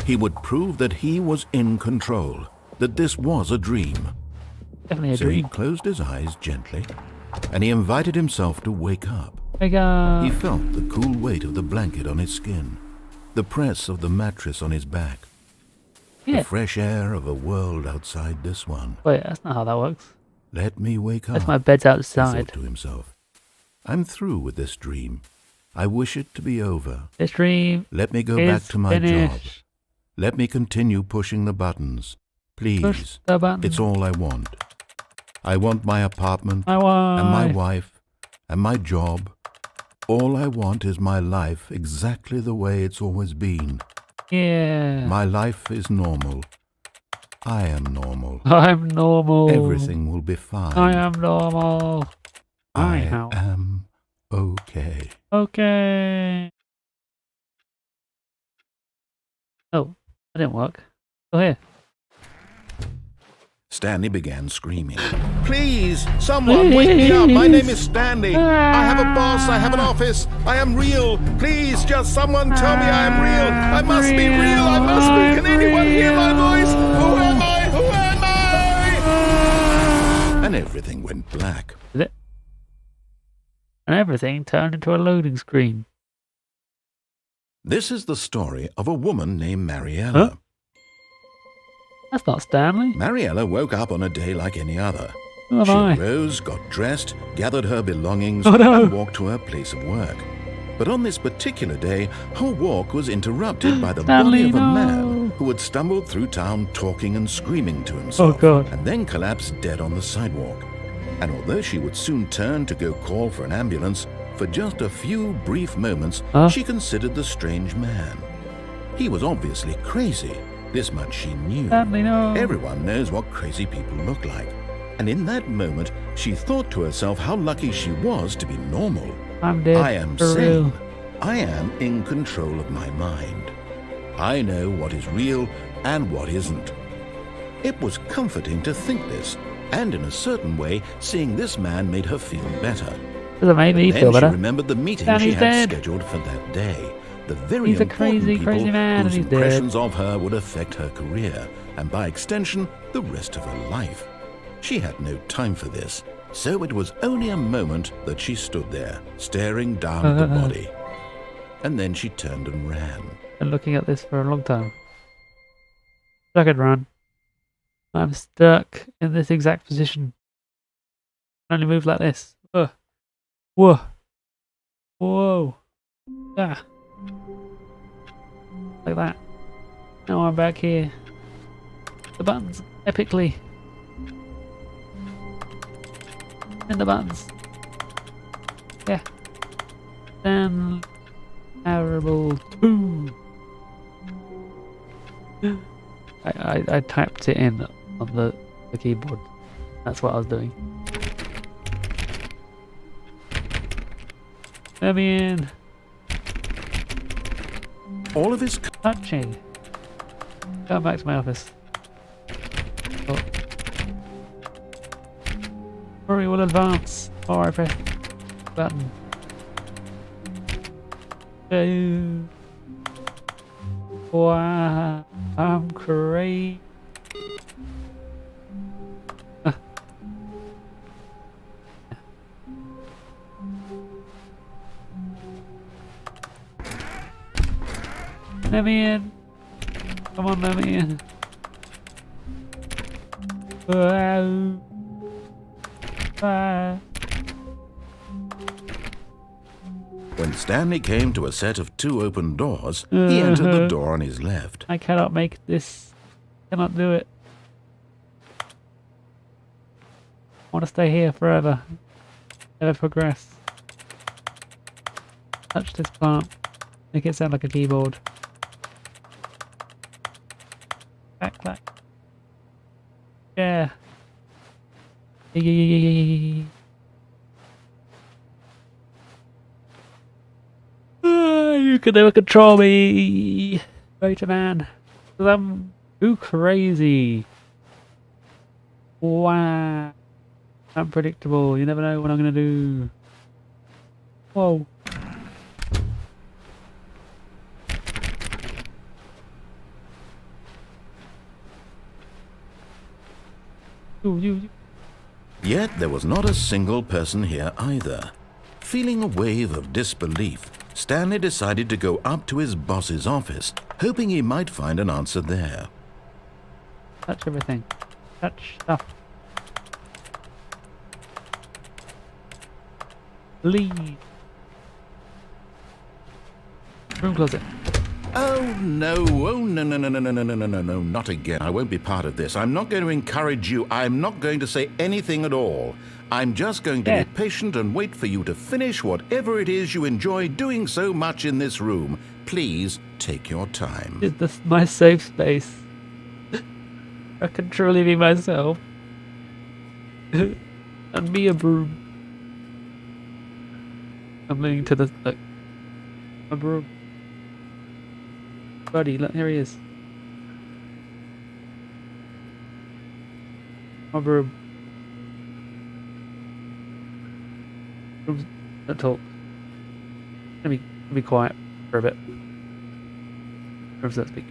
He would prove that he was in control, that this was a dream. Definitely a So he dream. closed his eyes gently, and he invited himself to wake up. Big up. He felt the cool weight of the blanket on his skin, the press of the mattress on his back, Yeah. the fresh air of a world outside this one. Wait, that's not how that works. Let me wake up, That's my bed's he outside. thought to himself. I'm through with this dream. I wish it to be over. This dream Let me go is back to my job. finished. Let me continue pushing the buttons. Push Please. the button. It's all I want. I want my apartment My wife. and my wife and my job. All I want is my life exactly the way it's always been. Yeah. My life is normal. I am normal. I'm normal. Everything will be fine. I am normal. I am am okay. okay. Oh, that didn't work. Oh, here. Stanley began screaming. Please, someone wake me up. My name is Stanley. I have a boss. I have an office. I am real. Please, just someone tell me I am real. I must be real. I must be. Can anyone hear my voice? Who am I? Who am I? And everything went black. Did it? And everything turned into a loading screen. This is the story of a woman named Mariella. Huh? That's not Stanley. Mariella woke up on a day like any other. Who am She I? rose, got dressed, gathered her belongings, Oh, no. and walked to her place of work. But on this particular day, her walk was interrupted by the Stanley, body of a no. man who had stumbled through town talking and screaming to himself, Oh, God. and then collapsed dead on the sidewalk. And although she would soon turn to go call for an ambulance, for just a few brief moments, she considered the strange man. He was obviously crazy. This much she knew. Stanley, no. Everyone knows what crazy people look like. And in that moment, she thought to herself how lucky she was to be normal. I'm dead. I am for sane. real. I am in control of my mind. I know what is real and what isn't. It was comforting to think this, and in a certain way, seeing this man made her feel better. Does it make me Then feel she better? remembered the meeting Stanley's she had dead. scheduled for that day. The very He's a important crazy, people crazy man, whose and he's dead. impressions of her would affect her career, and by extension, the rest of her life. She had no time for this, so it was only a moment that she stood there, staring down at the body. And then she turned and ran. Been looking at this for a long time. I could run. I'm stuck in this exact position. I can only move like this. Whoa. Whoa. Ah. Like that. Now I'm back here. The buttons, epically. And the buttons. Yeah. Stanley Parable 2. I typed it in on the keyboard. That's what I was doing. Let me in. All of his Touching. Going back to my office. Oh. Hurry, we'll advance. Oh, I press button. Wow, I'm crazy. Let me in. Come on, let me in. Wow. Ah. When Stanley came to a set of 2 open doors, he entered the door on his left. I cannot make this. Cannot do it. I want to stay here forever. Never progress. Touch this plant. Make it sound like a keyboard. Clack. Yeah. You can never control me, Greater Man. 'Cause I'm too crazy. Wow. Unpredictable. You never know what I'm gonna do. Whoa. You. Yet there was not a single person here either. Feeling a wave of disbelief, Stanley decided to go up to his boss's office, hoping he might find an answer there. Touch everything. Touch stuff. Leave. Room closet. Oh no, no, not again. I won't be part of this. I'm not going to encourage you. I'm not going to say anything at all. I'm just going to be patient and wait for you to finish whatever it is you enjoy doing so much in this room. Please take your time. Is this my safe space? I can truly be myself. And be a broom. I'm leaning to the look. A broom. Buddy, look, here he is. My broom. Brooms don't talk. Let me be quiet for a bit. Brooms don't speak.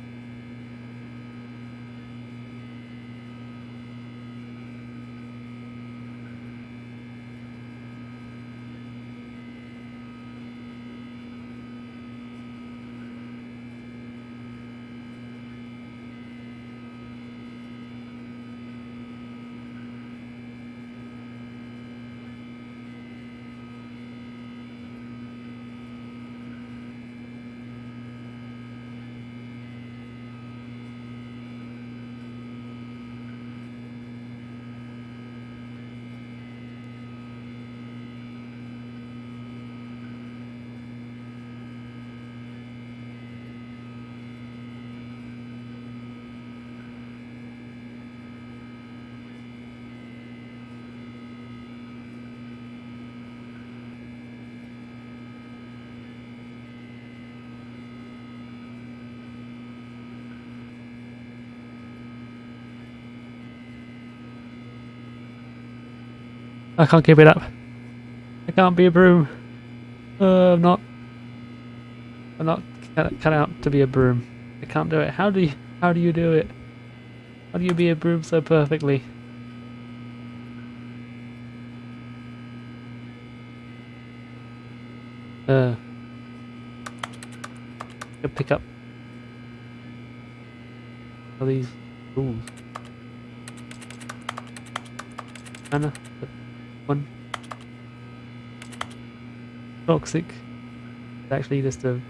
I can't keep it up. I can't be a broom. I'm not cut out to be a broom. I can't do it. How do you do it? How do you be a broom so perfectly? Could pick up all these rules. Anna, one toxic. It's actually just a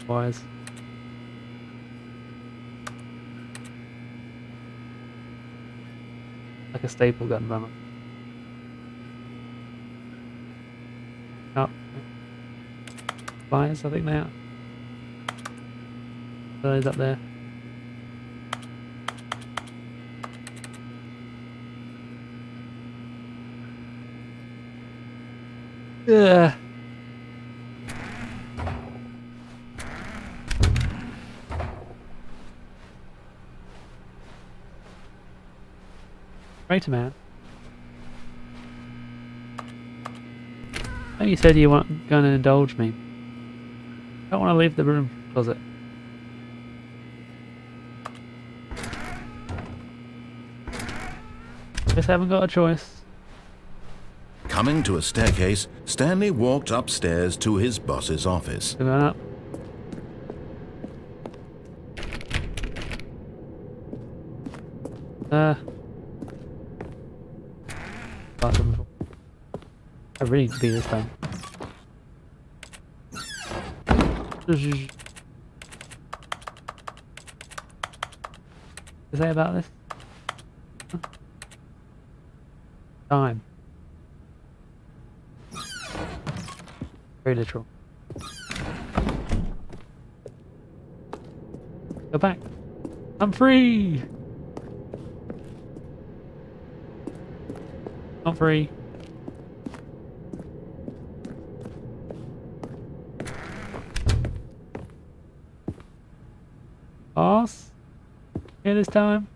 wires. Like a staple gun runner. Oh. Fires, I think they are. Those up there. Yeah. Right, man. Oh, you said you weren't going to indulge me. I don't want to leave the room closet. Guess I haven't got a choice. Coming to a staircase, Stanley walked upstairs to his boss's office. Going up. I really need to be this time. Is that about this? Time. Very literal. Go back. I'm free! Not free. Boss? Here this time?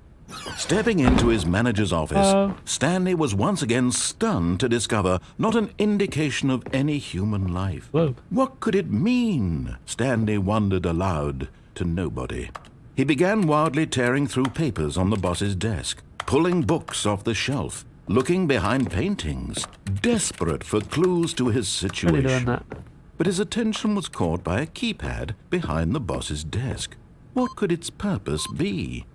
Stepping into his manager's office, Hello. Stanley was once again stunned to discover not an indication of any human life. Whoa. What could it mean? Stanley wondered aloud to nobody. He began wildly tearing through papers on the boss's desk, pulling books off the shelf, looking behind paintings, desperate for clues to his Really situation. doing that. But his attention was caught by a keypad behind the boss's desk. What could its purpose be?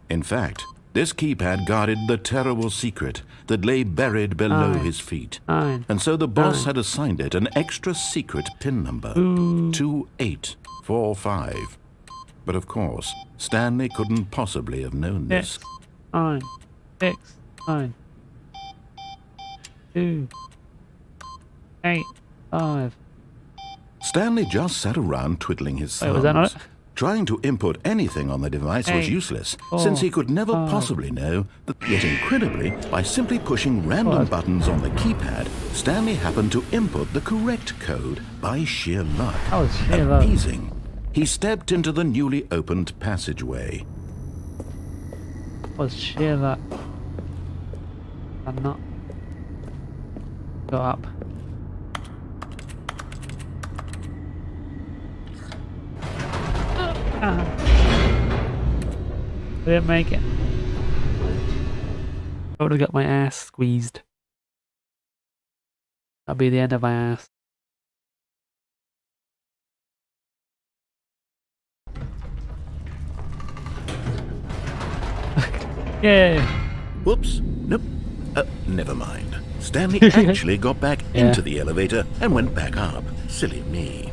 In fact, this keypad guarded the terrible secret that lay buried below his feet. And so the boss had assigned it an extra secret PIN number, 2845. But of course, Stanley couldn't possibly have known this. 9, 6, 9, 2, 8, 5. Stanley just sat around twiddling his thumbs. Wait, was that not it? Trying to input anything on the device was useless, since he could never possibly know that. Yet incredibly, by simply pushing random buttons on the keypad, Stanley happened to input the correct code by sheer luck. Amazing. He stepped into the newly opened passageway. Was sheer luck. I'm not. Go up. I didn't make it. I would have got my ass squeezed. That'll be the end of my ass. Yay! Whoops. Nope. Never mind. Stanley actually got back into the elevator and went back up. Silly me.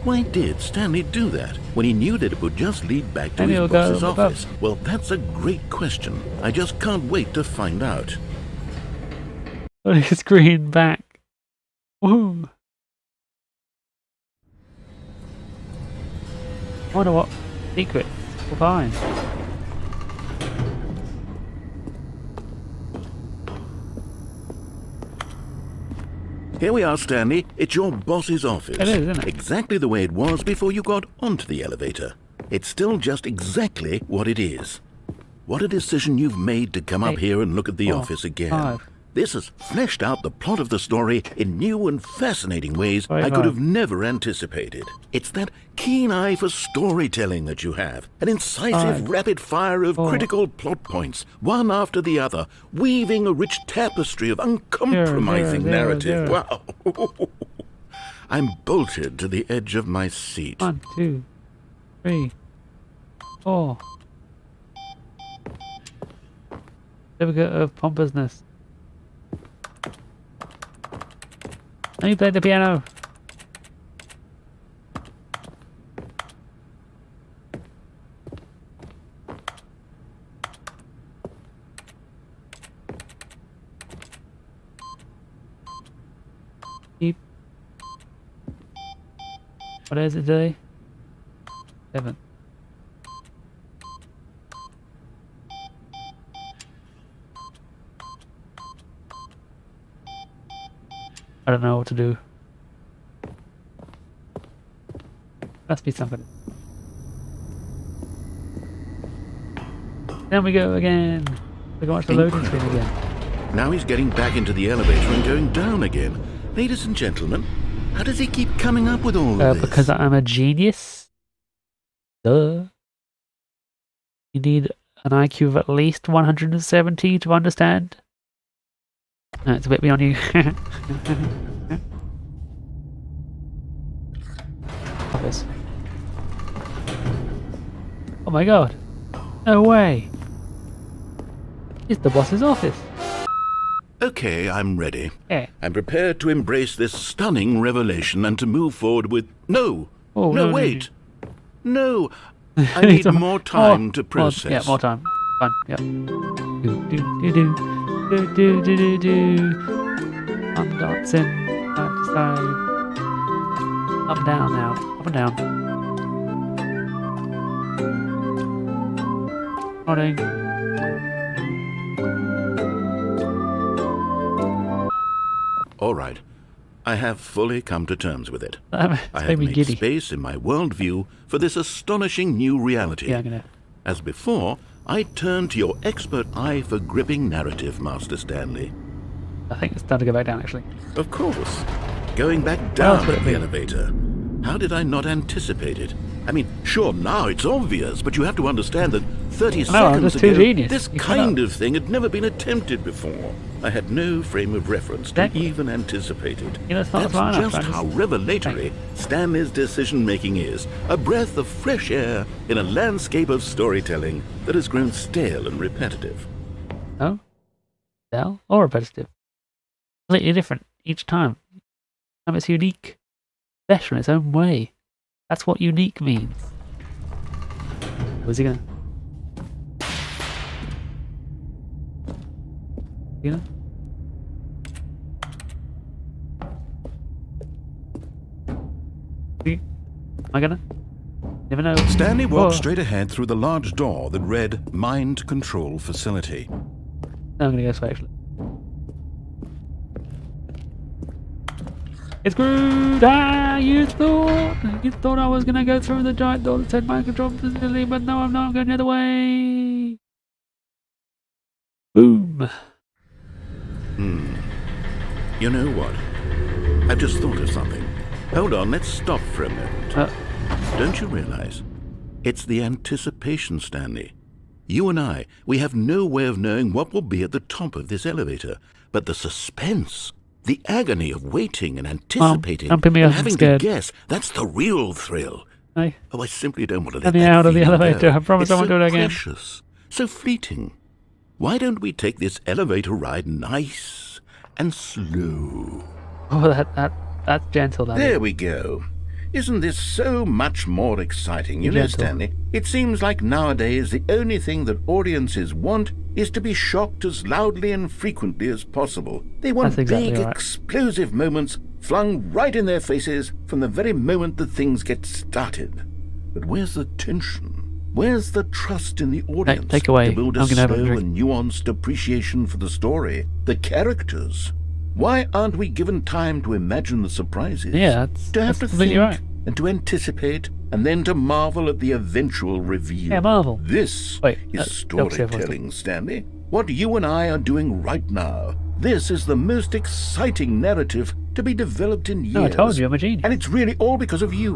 Why did Stanley do that when he knew that it would just lead back to his boss's office? Well, that's a great question. I just can't wait to find out. On his screen back. Woo! I wonder what secrets we'll find. Here we are, Stanley. It's your boss's office. It is, isn't it? Exactly the way it was before you got onto the elevator. It's still just exactly what it is. What a decision you've made to come up here and look at the office again. This has fleshed out the plot of the story in new and fascinating ways I could have never anticipated. It's that keen eye for storytelling that you have, an incisive rapid fire of critical plot points, one after the other, weaving a rich tapestry of uncompromising narrative. Wow! I'm bolted to the edge of my seat. 1, 2, 3, 4. Certificate of pompousness. Let me play the piano. Keep. What is it today? 7. I don't know what to do. Must be something. Then we go again. We can watch the loading screen again. Now he's getting back into the elevator and going down again. Ladies and gentlemen, how does he keep coming up with all of this? Because I'm a genius. Duh. You need an IQ of at least 170 to understand. No, it's a bit beyond you. Office. Oh my god. No way. It's the boss's office. Okay, I'm ready. Yeah. I'm prepared to embrace this stunning revelation and to move forward with... No! Oh, no, wait! No! I need more time to process. Yeah, more time. Fine, yeah. Do. I'm dancing side to side. Up and down now. Up and down. Nodding. All right. I have fully come to terms with it. I have made space in my worldview for this astonishing new reality. Yeah, I'm gonna... As before, I turn to your expert eye for gripping narrative, Master Stanley. I think it's time to go back down, actually. Of course. Going back down in the elevator. How did I not anticipate it? I mean, sure, now it's obvious, but you have to understand that 30 seconds ago, this kind of thing had never been attempted before. I had no frame of reference to even anticipate it. That's just how revelatory Stanley's decision-making is. A breath of fresh air in a landscape of storytelling that has grown stale and repetitive. Oh? Stale or repetitive? Completely different each time. And it's unique. Special in its own way. That's what unique means. Where's he gonna? You know? Am I gonna? Never know. Stanley walked Whoa. straight ahead through the large door that read Mind Control Facility. I'm gonna go so actually. It's Groot! Ah, you thought I was gonna go through the giant door that said mind control facility, but no, I'm not. I'm going the other way. Boom. You know what? I've just thought of something. Hold on, let's stop for a moment. Don't you realize? It's the anticipation, Stanley. You and I, we have no way of knowing what will be at the top of this elevator. But the suspense, the agony of waiting and anticipating don't put me and off, I'm having to scared. guess, that's the real thrill. Hey, Oh, I simply don't want to let let me that out of the feeling elevator. go. I promise It's I won't so do it again. precious, so fleeting. Why don't we take this elevator ride nice and slow? Oh, that's gentle. There we go. Isn't this so much more exciting? You know, Gentle. Stanley, it seems like nowadays the only thing that audiences want is to be shocked as loudly and frequently as possible. They want That's exactly big, right. explosive moments flung right in their faces from the very moment that things get started. But where's the tension? Where's the trust in the audience take away. to build a I'm gonna have a slow drink. and nuanced appreciation for the story, the characters? Why aren't we given time to imagine the surprises? Yeah, that's to have to completely think right. and to anticipate and then to marvel at the eventual reveal. Yeah, marvel. This Wait, is don't say storytelling, Stanley. What you and I are doing right now. This is the most exciting narrative to be developed in years. No, I told you, I'm a genius. And it's really all because of you.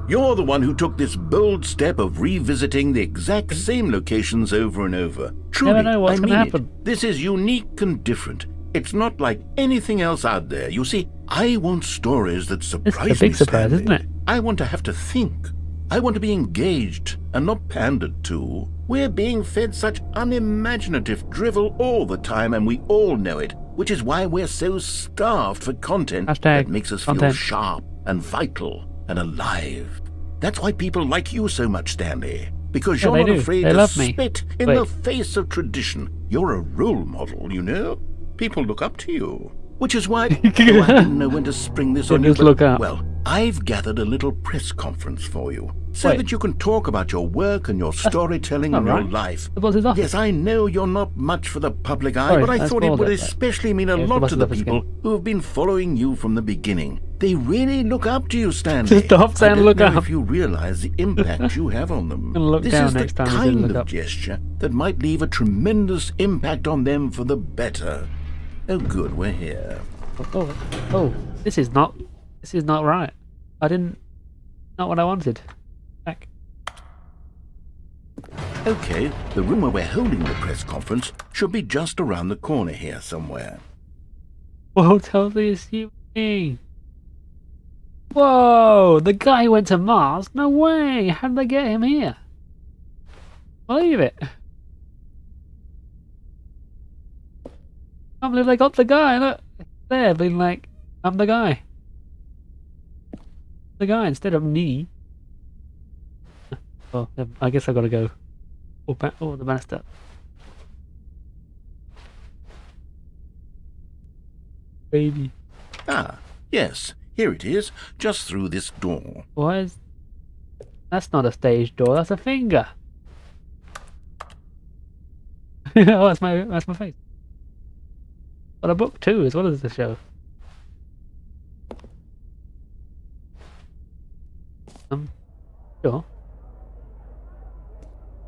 You're the one who took this bold step of revisiting the exact same locations over and over. Truly, Never know what's I gonna mean happen. it. This is unique and different. It's not like anything else out there. You see, I want stories that surprise This is a big me, surprise, Stanley. isn't it? I want to have to think. I want to be engaged and not pandered to. We're being fed such unimaginative drivel all the time, and we all know it, which is why we're so starved for content that makes us feel content. sharp and vital and alive. That's why people like you so much, Stanley. Because Yeah, you're they not do. afraid They to love me. spit in Wait. the face of tradition. You're a role model, you know? People look up to you. Which is why oh, I didn't know when to spring this on you. just But, look up. well, I've gathered a little press conference for you, so Wait. that you can talk about your work and your storytelling and not your right. life. The boss's office. Yes, I know you're not much for the public eye, Sorry, but I that's thought it would bullshit. especially mean a Here's the lot boss's to the office people again. who have been following you from the beginning. They really look up to you, Stanley. Stop saying I don't look know up. if you realize the impact you have on them. gonna look This down is the next time I do kind look of up. gesture that might leave a tremendous impact on them for the better. Oh, good, we're here. Oh, this is not right. Not what I wanted. Back. Okay, the room where we're holding the press conference should be just around the corner here somewhere. Whoa, totally assuming. Whoa, the guy went to Mars? No way! How did they get him here? Believe it. Can't believe they got the guy. Look, there, being like, I'm the guy. The guy instead of me. Well, I guess I gotta go. Oh, the banister. Baby. Ah, yes, here it is, just through this door. Why is... That's not a stage door, that's a finger. Oh, that's my face. But a book too, as well as the show. Sure.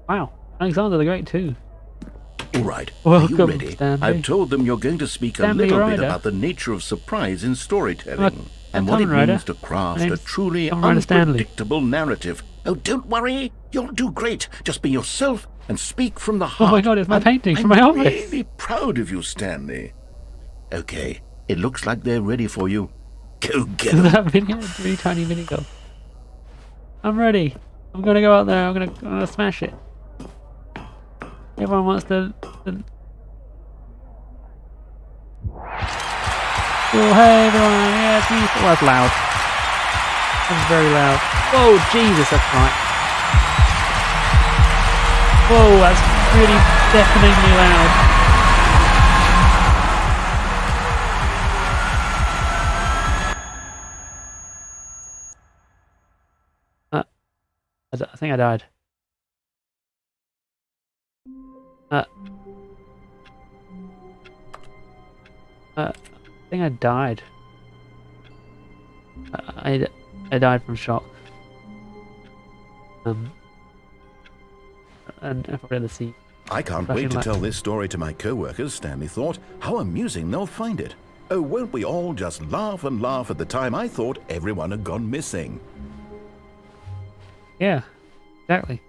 Wow, Alexander the Great too. All right, are you Welcome, ready? Stanley. I've told them you're going to speak Stanley a little Ryder. bit about the nature of surprise in storytelling and I'm what it Kamen Rider. means to craft My a name's truly Kamen Rider Stanley. unpredictable narrative. Oh, don't worry, you'll do great. Just be yourself and speak from the Oh heart. my god, it's my painting from I'm my office. really proud of you, Stanley. Okay, it looks like they're ready for you. Go get 'em. That video, really tiny video. I'm ready. I'm gonna go out there. I'm gonna smash it. Everyone wants to. Oh, hey everyone! Yeah, it's me. Oh, that's loud. That's very loud. Whoa, Jesus, that's right. Whoa, that's really deafeningly loud. I think I died. I think I died. I died from shock. And I forgot to see. I can't wait to tell this story to my co-workers, Stanley thought. How amusing they'll find it. Oh, won't we all just laugh and laugh at the time I thought everyone had gone missing. Yeah, exactly.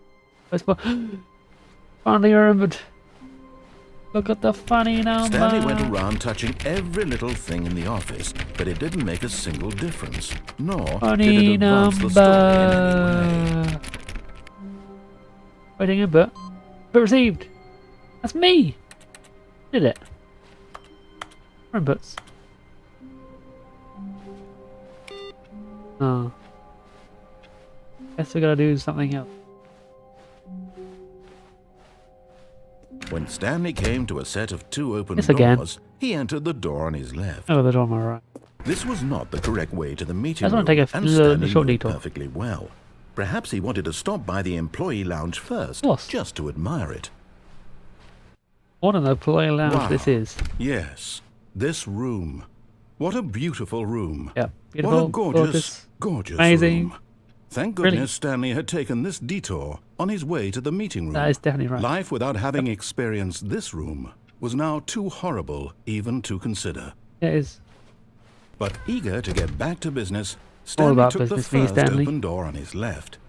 Finally remembered. Look at the funny number. Stanley went around touching every little thing in the office, but it didn't make a single difference, nor Funny did it advance the story in any way. Waiting a bit. But received. That's me. Did it? Inputs. Oh. Guess we gotta do something else. When Stanley came to a set of 2 open Yes, again. doors, he entered the door on his left. Oh, the door on my right. This was not the correct way to the meeting I just room, want to take a and little Stanley short knew it detour. perfectly well. Perhaps he wanted to stop by the employee lounge first, course. just to admire it. What an employee lounge Wow. this is. Yes, this room. What a beautiful room. Yeah, beautiful, What a gorgeous, gorgeous amazing. room. Thank Brilliant. goodness Stanley had taken this detour on his way to the meeting room. That is definitely right. Life without having experienced this room was now too horrible even to consider. It is. But eager to get back to business, All Stanley about took the business, me, first Stanley. open door on his left.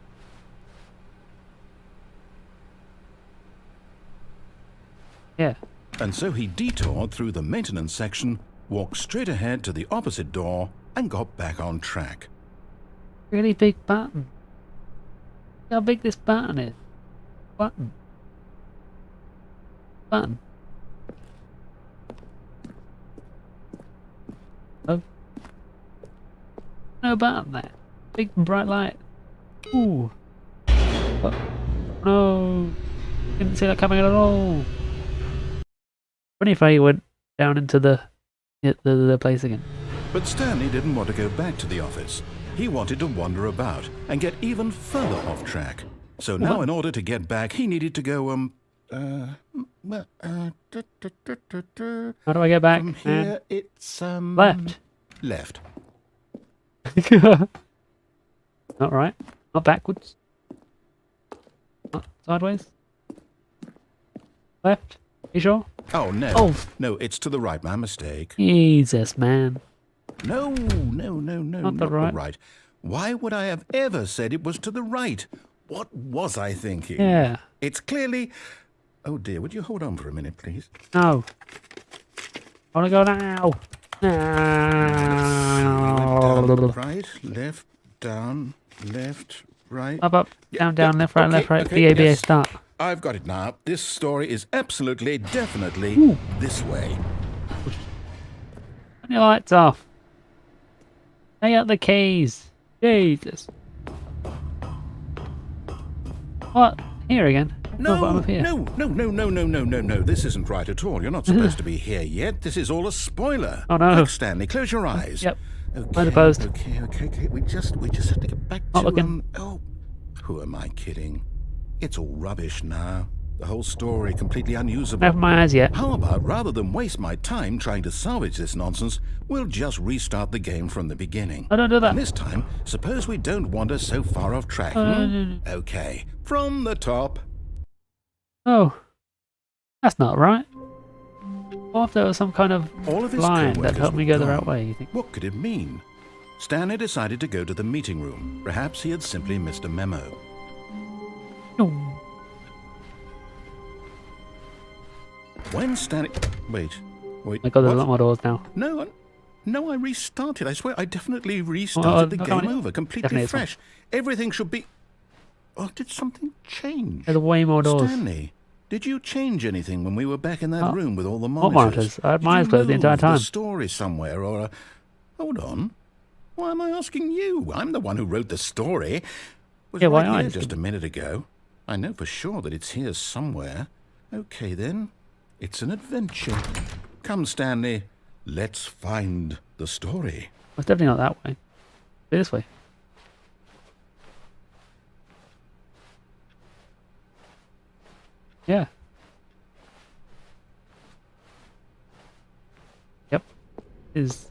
Yeah. And so he detoured through the maintenance section, walked straight ahead to the opposite door, and got back on track. Really big button. Look how big this button is. Button. Button. Oh. No button there. Big bright light. Ooh. Oh. No. Didn't see that coming at all. Funny if I went down into the place again. But Stanley didn't want to go back to the office. He wanted to wander about and get even further off track. So now, in order to get back, he needed to go, How do I get back? From here, it's, Left. Left. Not right. Not backwards. Not sideways. Left. You sure? Oh, no. Oh. No, it's to the right. My mistake. Jesus, man. No. Not the right. Why would I have ever said it was to the right? What was I thinking? Yeah. It's clearly... Oh, dear. Would you hold on for a minute, please? No. I want to go now. Down, right, left, down, left, right. Up, Yeah, down, left, right, okay, right. okay, BABA yes. start. I've got it now. This story is absolutely, definitely this way. Turn your lights off. Take out the keys. Jesus. What? Here again? No, I'm up here. no. This isn't right at all. You're not supposed to be here yet. This is all a spoiler. Oh, no. Quick, Stanley, close your eyes. Yep. Okay, I'm opposed. Okay. We just have to get back Not to looking. oh, who am I kidding? It's all rubbish now. The whole story completely unusable. I haven't my eyes yet. How about, rather than waste my time trying to salvage this nonsense, we'll just restart the game from the beginning. I don't do that. And this time, suppose we don't wander so far off track. No. Okay, from the top. Oh. That's not right. What if there was some kind of All of his line that co-workers helped me were go the gone. right way, you think? What could it mean? Stanley decided to go to the meeting room. Perhaps he had simply missed a memo. No. When Stanley... Wait. I got a what? lot more doors now. No, I restarted. I swear, I definitely restarted the game over, completely Definitely it's fresh. Everything should be... Oh, did something change? There's way more doors. Stanley, did you change anything when we were back in that room with all the What monitors? monitors? I had my eyes Did you closed the entire move time. the story somewhere, or... Hold on. Why am I asking you? I'm the one who wrote the story. It was Yeah, why right aren't here you? just a minute ago. I know for sure that it's here somewhere. Okay, then. It's an adventure. Come, Stanley. Let's find the story. It's definitely not that way. This way. Yeah. Yep. Is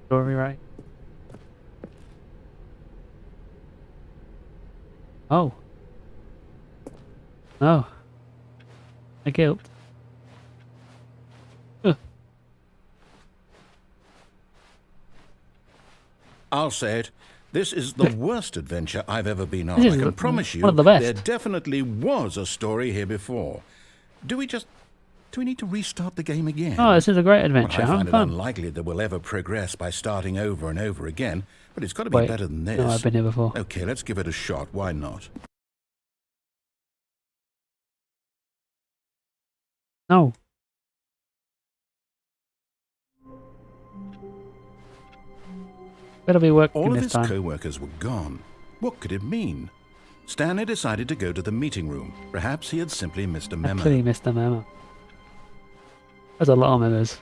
story right? Oh. Oh. A guilt. Ugh. I'll say it. This is the worst adventure I've ever been on. This I is can promise you one of the best. there definitely was a story here before. Do we need to restart the game again? Oh, this is a great Well, adventure. I find Having it fun. unlikely that we'll ever progress by starting over and over again, but it's got to be Wait. better than this. No, I've been here before. Okay, let's give it a shot. Why not? No. Better be working All of this his time. co-workers were gone. What could it mean? Stanley decided to go to the meeting room. Perhaps he had simply missed a memo. Actually missed a memo. There's a lot of memos.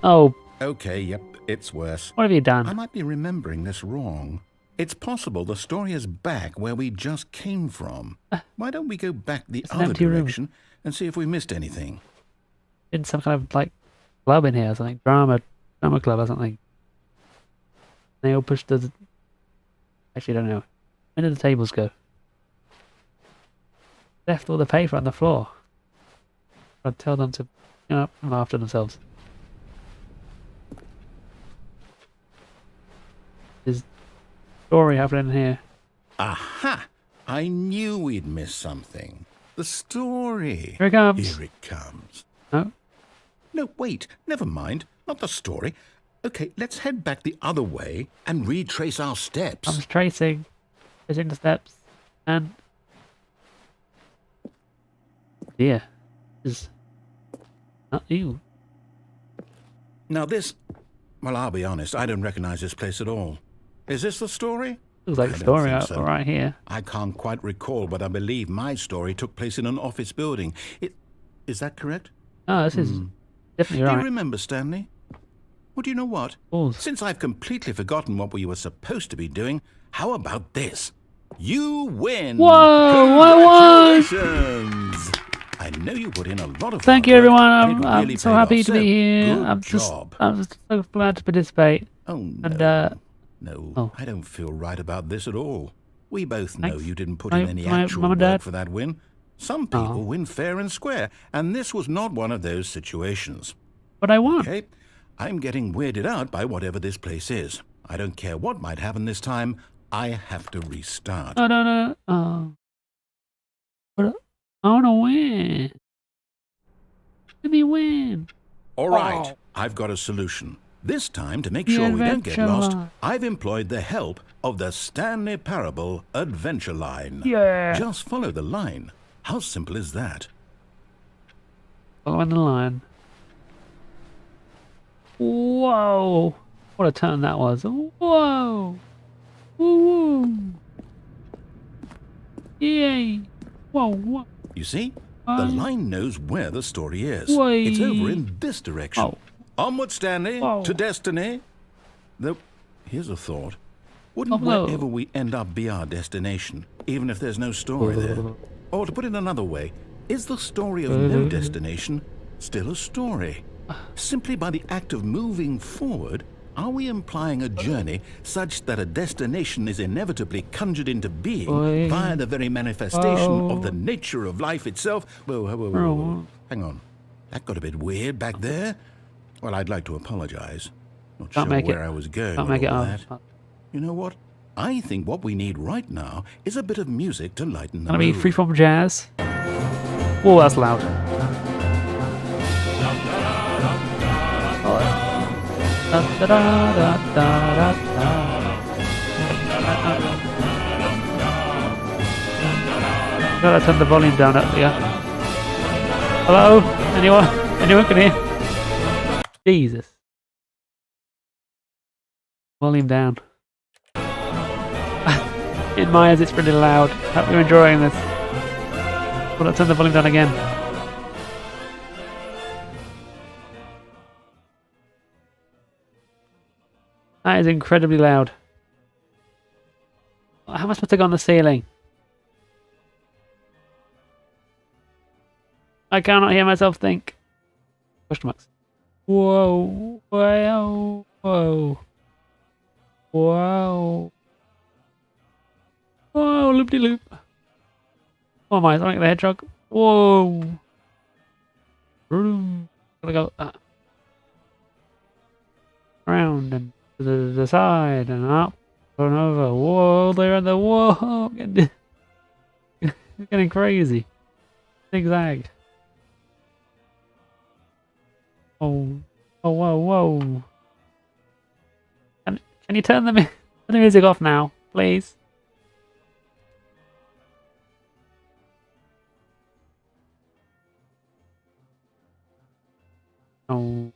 Oh, Okay, yep, it's worse. what have you I done? might be remembering this wrong. It's possible the story is back where we just came from. Why don't we go back the It's an other empty room. direction and see if we missed anything? In some kind of like club in here or something. Drama club or something. They all pushed the... Actually, I don't know. Where did the tables go? Left all the paper on the floor. I'd tell them to clean up after themselves. There's story happening here. Aha! I knew we'd missed something. The story. Here it comes. Here it comes. No? No, wait, never mind. Not the story. Okay, let's head back the other way and retrace our steps. I'm tracing the steps, and dear, is not you. Now this... Well, I'll be honest, I don't recognize this place at all. Is this the story? Looks like I a don't story think out so. right here. I can't quite recall, but I believe my story took place in an office building. Is that correct? Oh, this is definitely Do you right. remember, Stanley? Well, do you know what? Balls. Since I've completely forgotten what we were supposed to be doing, how about this? You win! Whoa, I won! Congratulations! I know you put in a lot of Thank hard you, work, everyone. and it I'm really so paid happy off. to be So, here. good I'm job. just so glad to participate. Oh, no. And No, oh. I don't feel right about this at all. We both know Thanks. you didn't put My- in any my actual mum and work dad. for that win. Some people Oh. win fair and square, and this was not one of those situations. but I won. Okay? I'm getting weirded out by whatever this place is. I don't care what might happen this time. I have to restart. No. Oh, but I want to win. Let me win. All right, Oh. I've got a solution. This time, to make The sure we don't get adventure lost, line. I've employed the help of the Stanley Parable Adventure Line. Yeah. Just follow the line. How simple is that? Following the line. Whoa! What a turn that was. Whoa! Woo! Yay! Whoa! You see? The line knows where the story is. Why? It's over in this direction. Oh. Onward, Stanley, Whoa. to destiny. Though, here's a thought. Wouldn't Oh, no. wherever we end up be our destination, even if there's no story there? Or to put it another way, is the story of no destination still a story? Simply by the act of moving forward, are we implying a journey such that a destination is inevitably conjured into being Oi. via the very manifestation Oh. of the nature of life itself? Whoa. Hang on. That got a bit weird back there. Well, I'd like to apologize. Not Can't sure make where it. I was going Can't with make it all on. that. You know what? I think what we need right now is a bit of music to lighten the Gonna be mood. freeform jazz. Whoa, that's loud. Da, da, da, da, da, da. Gotta turn the volume down up here. Hello? Anyone? Anyone can hear? Jesus. Volume down. In my ears, it's pretty loud. Hope you're enjoying this. Well, let's turn the volume down again. That is incredibly loud. How am I supposed to go on the ceiling? I cannot hear myself think. Question marks. Whoa. Whoa. Whoa. Whoa. Whoa, loop-de-loop. Oh my, Sonic the Hedgehog. Whoa. Vroom. Gotta go around and to the side and up and over. Whoa, they're at the whoa. It's getting crazy. Zigzag. Oh. Oh, whoa, whoa. Can you turn the music off now, please? Oh.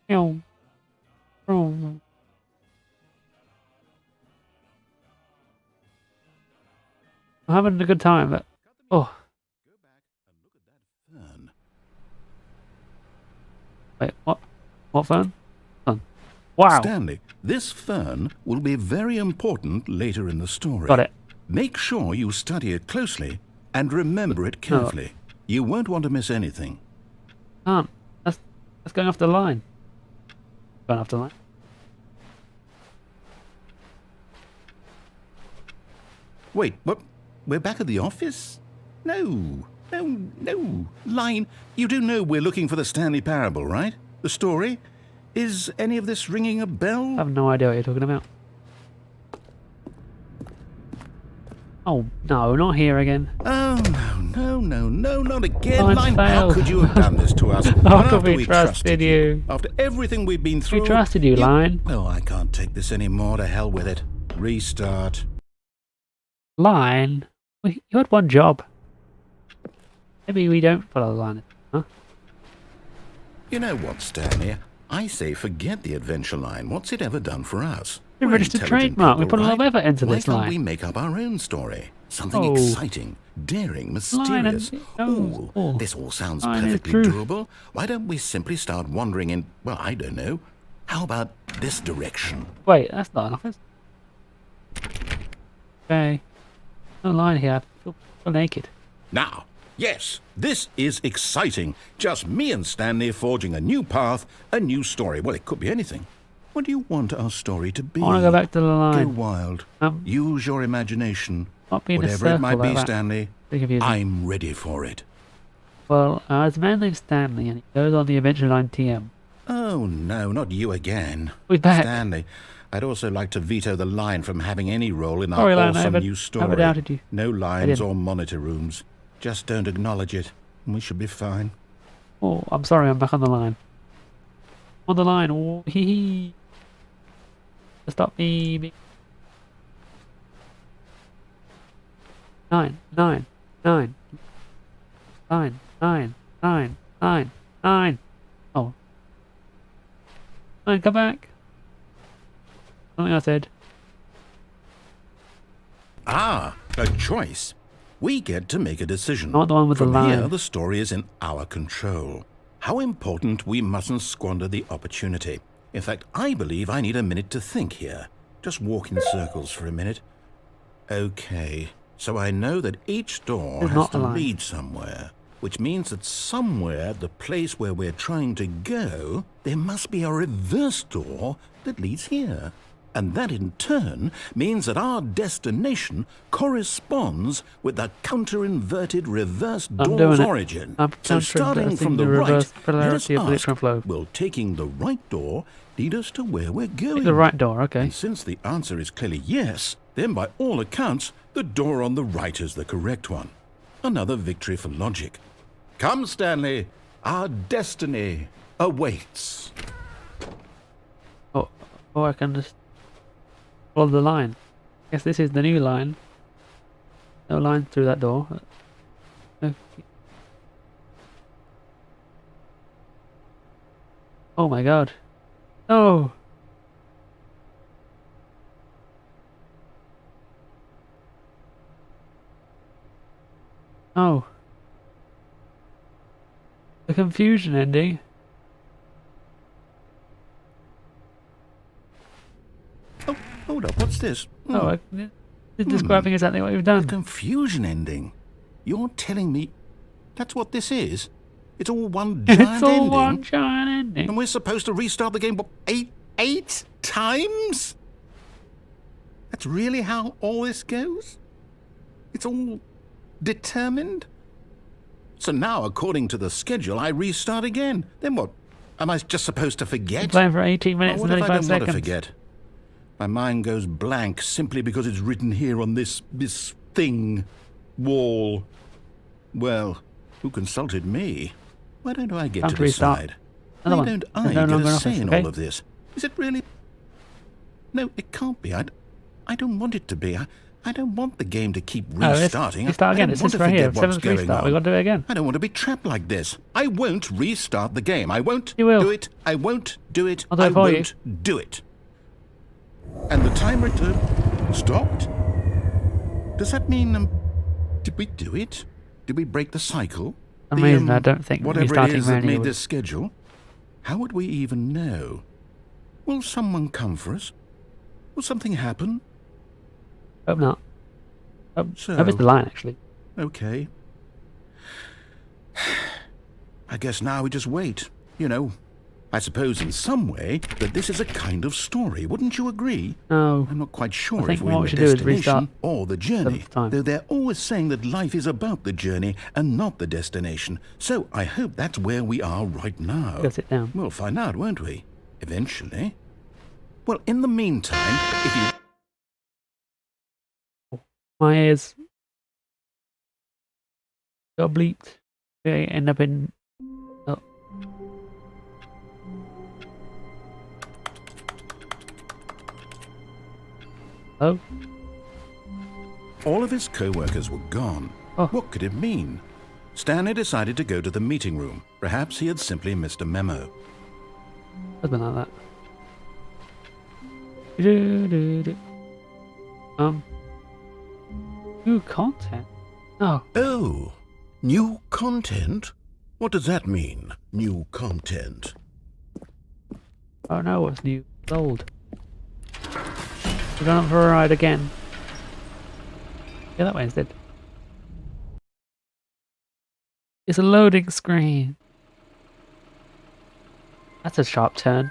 Oh. Oh. I'm having a good time, but oh. Wait, what? What fern? Fern. Wow. Stanley, this fern will be very important later in the story. Got it. Make sure you study it closely and remember it carefully. You won't want to miss anything. Can't. That's going off the line. Going off the line. Wait, what? We're back at the office? No. Line, you do know we're looking for the Stanley Parable, right? The story? Is any of this ringing a bell? I have no idea what you're talking about. Oh, no, not here again. Oh, no, not again. Line Line, how failed. could you have done this to us? After we trusted you. After everything we've been through. We trusted you, Line. Oh, I can't take this anymore. To hell with it. Restart. Line? You had one job. Maybe we don't follow the line, huh? You know what, Stanley? I say forget the adventure line. What's it ever done for us? It's a registered trademark. We put a lot of effort into this Why line. can't we make up our own story? Something exciting, daring, mysterious. This all sounds perfectly doable. Why don't we simply start wandering in, well, I don't know. How about this direction? Wait, that's not an office. Okay. No line here. I feel naked. Now, yes, this is exciting. Just me and Stanley forging a new path, a new story. Well, it could be anything. What do you want our story to be? I want to go back to the line. Go wild. Use your imagination. Not being Whatever a it might be, like Stanley, I'm ready for it. Well, there's a man named Stanley, and he goes on the Adventure Line TM. Oh, no, not you again. We're back. Stanley, I'd also like to veto the line from having any role in our Sorry, Line, awesome new story. I never doubted you. No lines or monitor rooms. Just don't acknowledge it, and we should be fine. Oh, I'm sorry, I'm back on the line. On the line. Oh, hee hee. Stop me. 9. Oh. 9, come back. Something I said. Ah, a choice. We get to make a decision. Not the one with From the line. here, the story is in our control. How important we mustn't squander the opportunity. In fact, I believe I need a minute to think here. Just walk in circles for a minute. Okay, so I know that each door has to lead somewhere, which means that somewhere, the place where we're trying to go, there must be a reverse door that leads here. And that in turn means that our destination corresponds with the counter-inverted reverse door's origin. So starting from the right, let us ask, will taking the right door lead us to where we're going? The right door, okay. And since the answer is clearly yes, then by all accounts, the door on the right is the correct one. Another victory for logic. Come, Stanley, our destiny awaits. Oh, I can just follow the line. I guess this is the new line. No line through that door. No. Oh my god. No! Oh. The confusion ending. Oh, hold up, what's this? Oh, it's describing exactly what you've done. The confusion ending. You're telling me that's what this is? It's all one giant It's all ending? one giant ending. And we're supposed to restart the game, what, eight times? That's really how all this goes? It's all determined? So now, according to the schedule, I restart again. Then what? Am I just supposed to forget? You're playing for 18 minutes What and if I 35 don't want seconds. to forget? My mind goes blank simply because it's written here on this thing, wall. Well, who consulted me? Why don't I get Time to to restart. decide? Another Why one. don't There's I no get longer a an say office, in okay? all of this? Is it really? No, it can't be. I don't want it to be. I don't want the game to keep restarting. Restart again. I It's don't just want right to here. forget what's 7th going restart. on. We've got to do it again. I don't want to be trapped like this. I won't restart the game. I won't You will. do it. I won't do it. I'll do it I for you. won't do it. And the timer stopped? Does that mean, did we do it? Did we break the cycle? For some reason, I don't think whatever it restarting is that manually made would- this schedule. How would we even know? Will someone come for us? Will something happen? Hope not. Hope So- it's the line, actually. Okay. I guess now we just wait. You know, I suppose in some way that this is a kind of story. Wouldn't you agree? No. I'm not quite sure think if we're what in we the should do is destination restart or the journey. 7th time. Though they're always saying that life is about the journey and not the destination. So I hope that's where we are right now. Go sit down. We'll find out, won't we? Eventually. Well, in the meantime, if you... My ears got bleeped. They end up in. Oh. Oh. All of his co-workers were gone. Oh. What could it mean? Stanley decided to go to the meeting room. Perhaps he had simply missed a memo. Has been like that. Do-do-do-do. New content. Oh, Oh, new content? What does that mean, new content? I don't know what's new. It's old. We're going for a ride again. Yeah, that way instead. It's a loading screen. That's a sharp turn.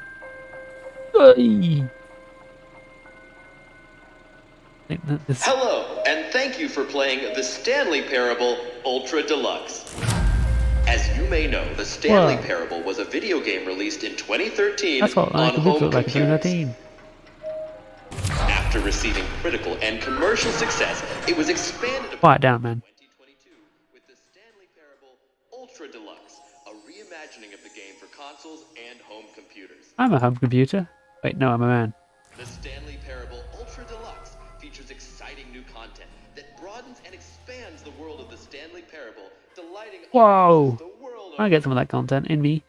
Hey! I think that this. Hello, and thank you for playing the Stanley Parable Ultra Deluxe. As you may know, the Stanley Whoa. Parable was a video game released in 2013 That's what on like home looked like in computers. 2013. After receiving critical and commercial success, it was expanded upon Quiet down, man. in 2022 with the Stanley Parable Ultra Deluxe, a reimagining of the game for consoles and home computers. I'm a home computer. Wait, no, I'm a man. The Stanley Parable Ultra Deluxe features exciting new content that broadens and expands the world of the Stanley Parable, delighting Whoa. the world I get some of that content in me.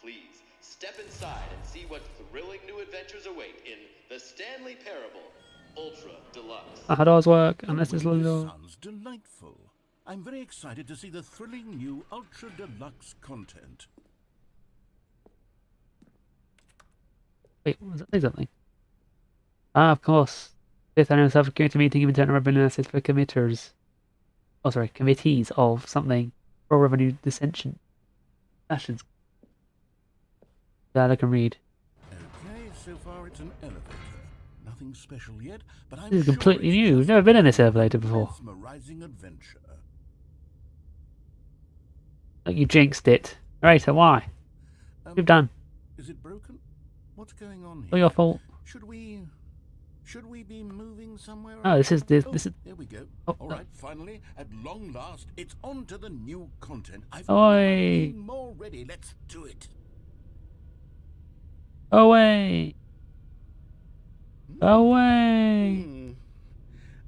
Please step inside and see what thrilling new adventures await in the Stanley Parable Ultra Deluxe. How does work? Unless it's Well, little. this sounds delightful. I'm very excited to see the thrilling new Ultra Deluxe content. Wait, was that say something? Ah, of course. Fifth annual self-security meeting of internal revenue analysis for committers. Oh, sorry, committees of something. Pro revenue dissension. Sessions. Glad I can read. Okay, so far it's an elevator. Nothing special yet, but I'm This is sure completely it's new. just We've never been in this elevator before. mesmerizing adventure. Like you jinxed it. Right, so why? We've done. Is it broken? What's going on here? All your fault. Should we be moving somewhere? Oh, this is this. Oh, This is. there we go. Oh, All right, finally, at long last, it's on to the new content. I've Oi. never been more ready. Let's do it. Away. Away.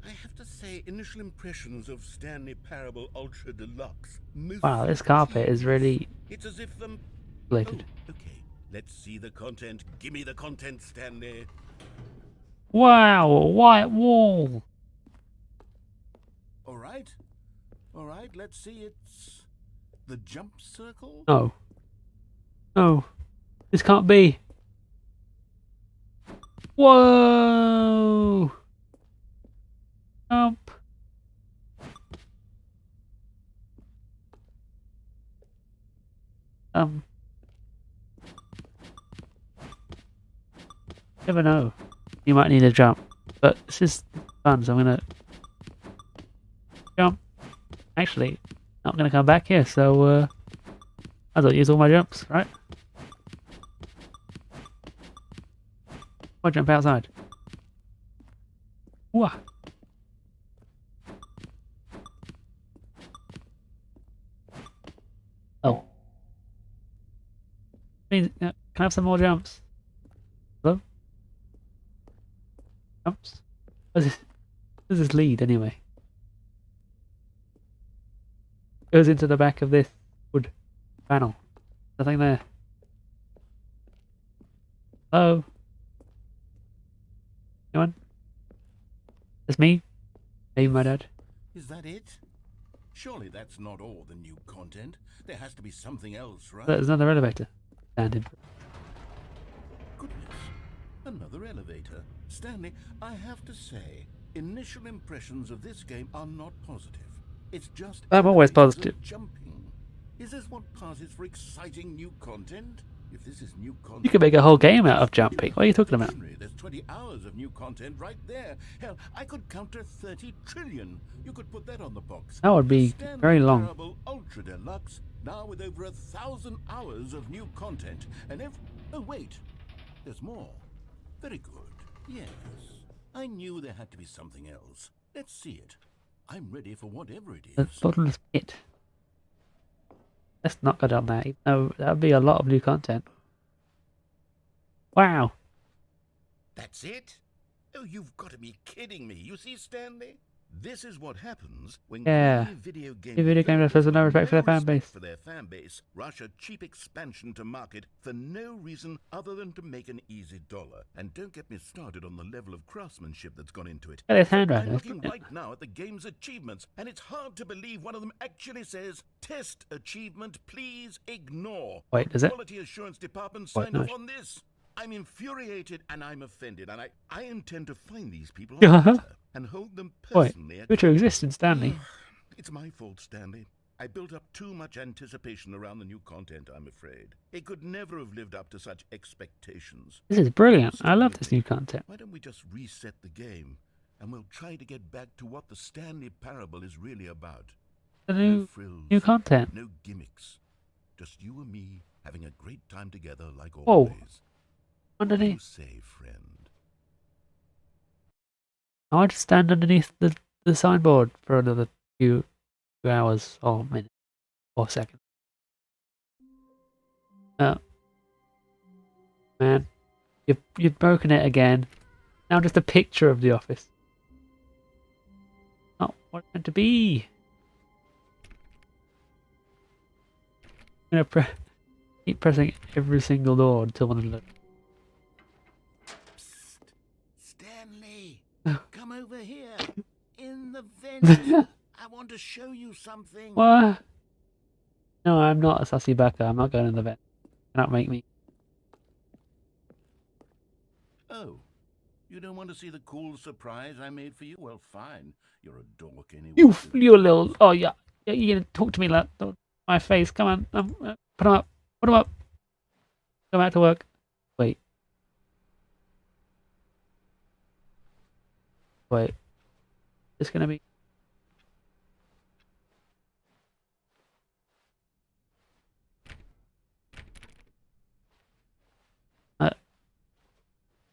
I have to say, initial impressions of Stanley Parable Ultra Deluxe. Wow, this carpet is really It's as if related. Oh, okay. Let's see the content. Give me the content, Stanley. Wow, a white wall. All right. All right. Let's see. It's the jump circle. No. No. This can't be. Whoa. Jump. Never know. You might need a jump, but this is fun, so I'm gonna jump. Actually, not gonna come back here, so I don't use all my jumps, right? I'll jump outside. Wah. Oh. Can I have some more jumps? Hello? Jumps? What does this lead anyway? Goes into the back of this wood panel. Nothing there. Hello? Anyone? It's me? Maybe my dad. Is that it? Surely that's not all the new content. There has to be something else, right? There's another elevator. Standing. Goodness. Another elevator. Stanley, I have to say, initial impressions of this game are not positive. It's just I'm always elevators positive. and jumping. Is this what passes for exciting new content? If this is new content, You could make a whole game out of jumping. What are you talking about? Henry, there's 20 hours of new content right there. Hell, I could counter 30 trillion. You could put that on the box. That would be Stanley very long. Parable Ultra Deluxe, now with over 1,000 hours of new content. And if... Oh, wait. There's more. Very good. Yes. I knew there had to be something else. Let's see it. I'm ready for whatever it The is. bottomless pit. Let's not go down there. No, that would be a lot of new content. Wow. That's it? Oh, you've got to be kidding me. You see, Stanley? This is what happens when Yeah. greedy video game The video game developers have no respect for their fan base. for their fan base rush a cheap expansion to market for no reason other than to make an easy dollar. And don't get me started on the level of craftsmanship that's gone into it. Look at his I'm handwriting. looking right now at the game's achievements, and it's hard to believe one of them actually says, "Test achievement, please ignore." Wait, does it? Quality assurance department Wait, signed no. off on this. I'm infuriated and I'm offended, and I intend to find these people Yeah. on Twitter and hold them Wait, personally. Twitter exists in Stanley. It's my fault, Stanley. I built up too much anticipation around the new content, I'm afraid. It could never have lived up to such expectations. This is brilliant. I love this new content. Why don't we just reset the game, and we'll try to get back to what the Stanley Parable is really about. The No new frills, content. no gimmicks. Just you and me having a great time together like Whoa. always. What do you Underneath. say, friend? I want to stand underneath the signboard for another few hours or minutes or seconds. Oh. Man. You've broken it again. Now just a picture of the office. Not what it's meant to be. I'm gonna keep pressing every single door until one of them. Psst. Stanley, come over here. In the venue. I want to show you something. What? No, I'm not a sussy backer. I'm not going in the vet. Cannot make me. Oh, you don't want to see the cool surprise I made for you? Well, fine. You're a dork anyway. You little. Oh yeah. You gonna talk to me like my face? Come on. Put him up. Put him up. Go back to work. Wait. Wait. It's gonna be.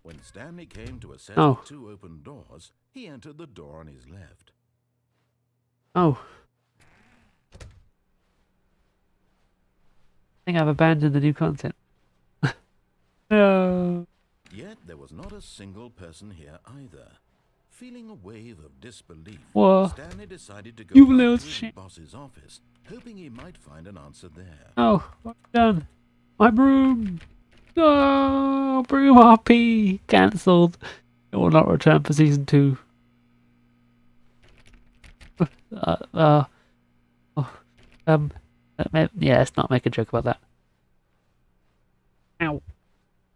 When Stanley came to assess Oh. the two open doors, he entered the door on his left. Oh. I think I've abandoned the new content. No. Yet there was not a single person here either. Feeling a wave of disbelief, Whoa. Stanley decided to go You back little to his shit. boss's office, hoping he might find an answer there. Oh, what have I done? My broom! No! Broom RP! Cancelled. It will not return for season 2. Yeah, let's not make a joke about that. Ow.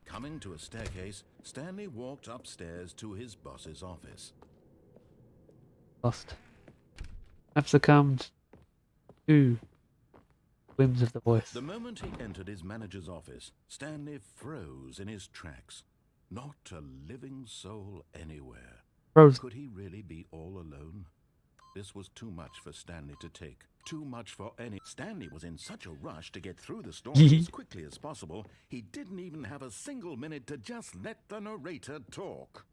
Coming to a staircase, Stanley walked upstairs to his boss's office. Lost. I've succumbed to whims of the voice. The moment he entered his manager's office, Stanley froze in his tracks. Not a living soul anywhere. Rose. Could he really be all alone? This was too much for Stanley to take. Too much for any... Stanley was in such a rush to get through the story as quickly as possible, he didn't even have a single minute to just let the narrator talk.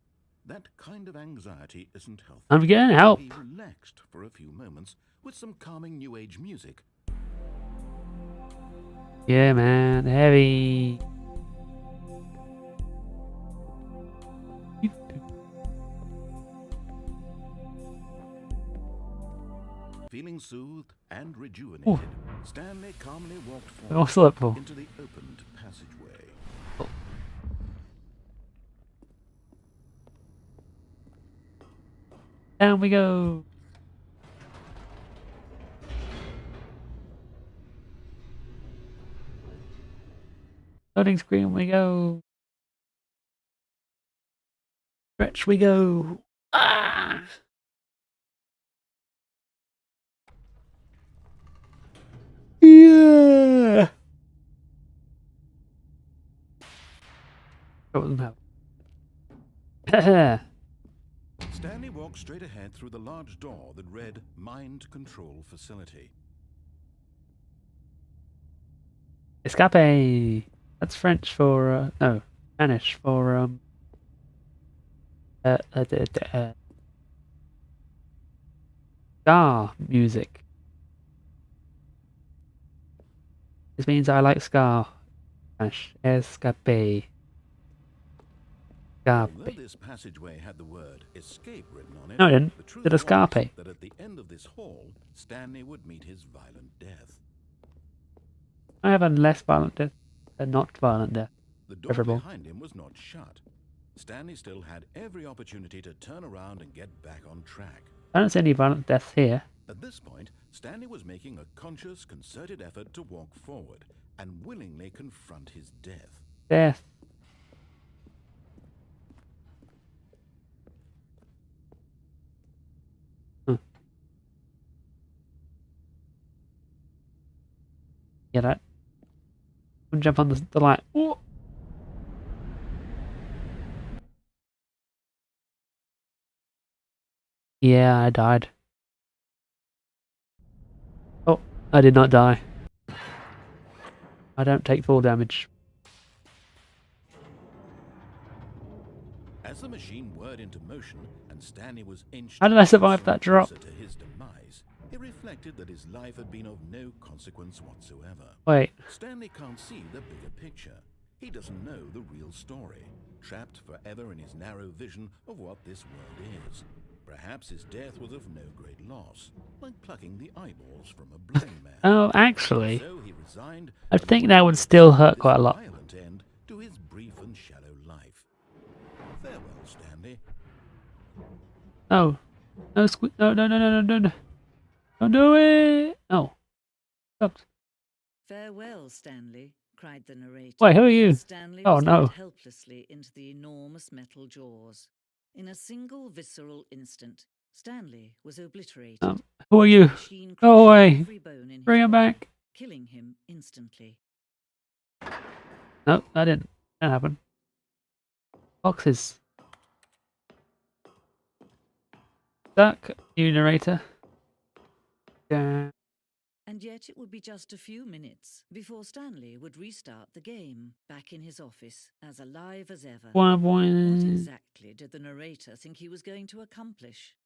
That kind of anxiety isn't healthy. I'm getting help. He relaxed for a few moments with some calming new age music. Yeah, man. Heavy. Feeling soothed and rejuvenated, Stanley calmly walked What's that forward for? into the opened passageway. Down we go. Loading screen we go. Stretch we go. Ah! Yeah! That wasn't help. Stanley walked straight ahead through the large door that read Mind Control Facility. Escape! That's French for, no, Spanish for, ska music. This means I like ska. Spanish. Escape. Although Escape. this passageway had the word escape written on it, No, it didn't. the truth Did was escape. that at the end of this hall, Stanley would meet his violent death. I have a less violent death than not violent death. The door Preferable. behind him was not shut. Stanley still had every opportunity to turn around and get back on track. I don't see any violent deaths here. At this point, Stanley was making a conscious, concerted effort to walk forward and willingly confront his death. Death. Yeah, that. Jump on the light. Ooh. Yeah, I died. Oh, I did not die. I don't take full damage. As the machine whirred into motion and Stanley was inched How did I survive closer that drop? closer to his demise, he reflected that his life had been of no consequence whatsoever. Wait. Stanley can't see the bigger picture. He doesn't know the real story, trapped forever in his narrow vision of what this world is. Perhaps his death was of no great loss, like plucking the eyeballs from a blind man. Oh, actually, So he resigned, I and think put that would this still hurt quite a lot. violent end to his brief and shallow life. Farewell, Stanley. Oh. No, no. Don't do it! Oh. Stopped. Farewell, Stanley, cried the narrator. Wait, who are you? as Stanley Oh, was no. led helplessly into the enormous metal jaws. In a single visceral instant, Stanley was obliterated. Who are you? The machine Go crushed away. every bone in Bring his him body, back. killing him instantly. No, that didn't. That happened. Boxes. Duck, you narrator. Yeah. And yet it would be just a few minutes before Stanley would restart the game, back in his office, as alive as ever. Boing, What boing. exactly did the narrator think he was going to accomplish?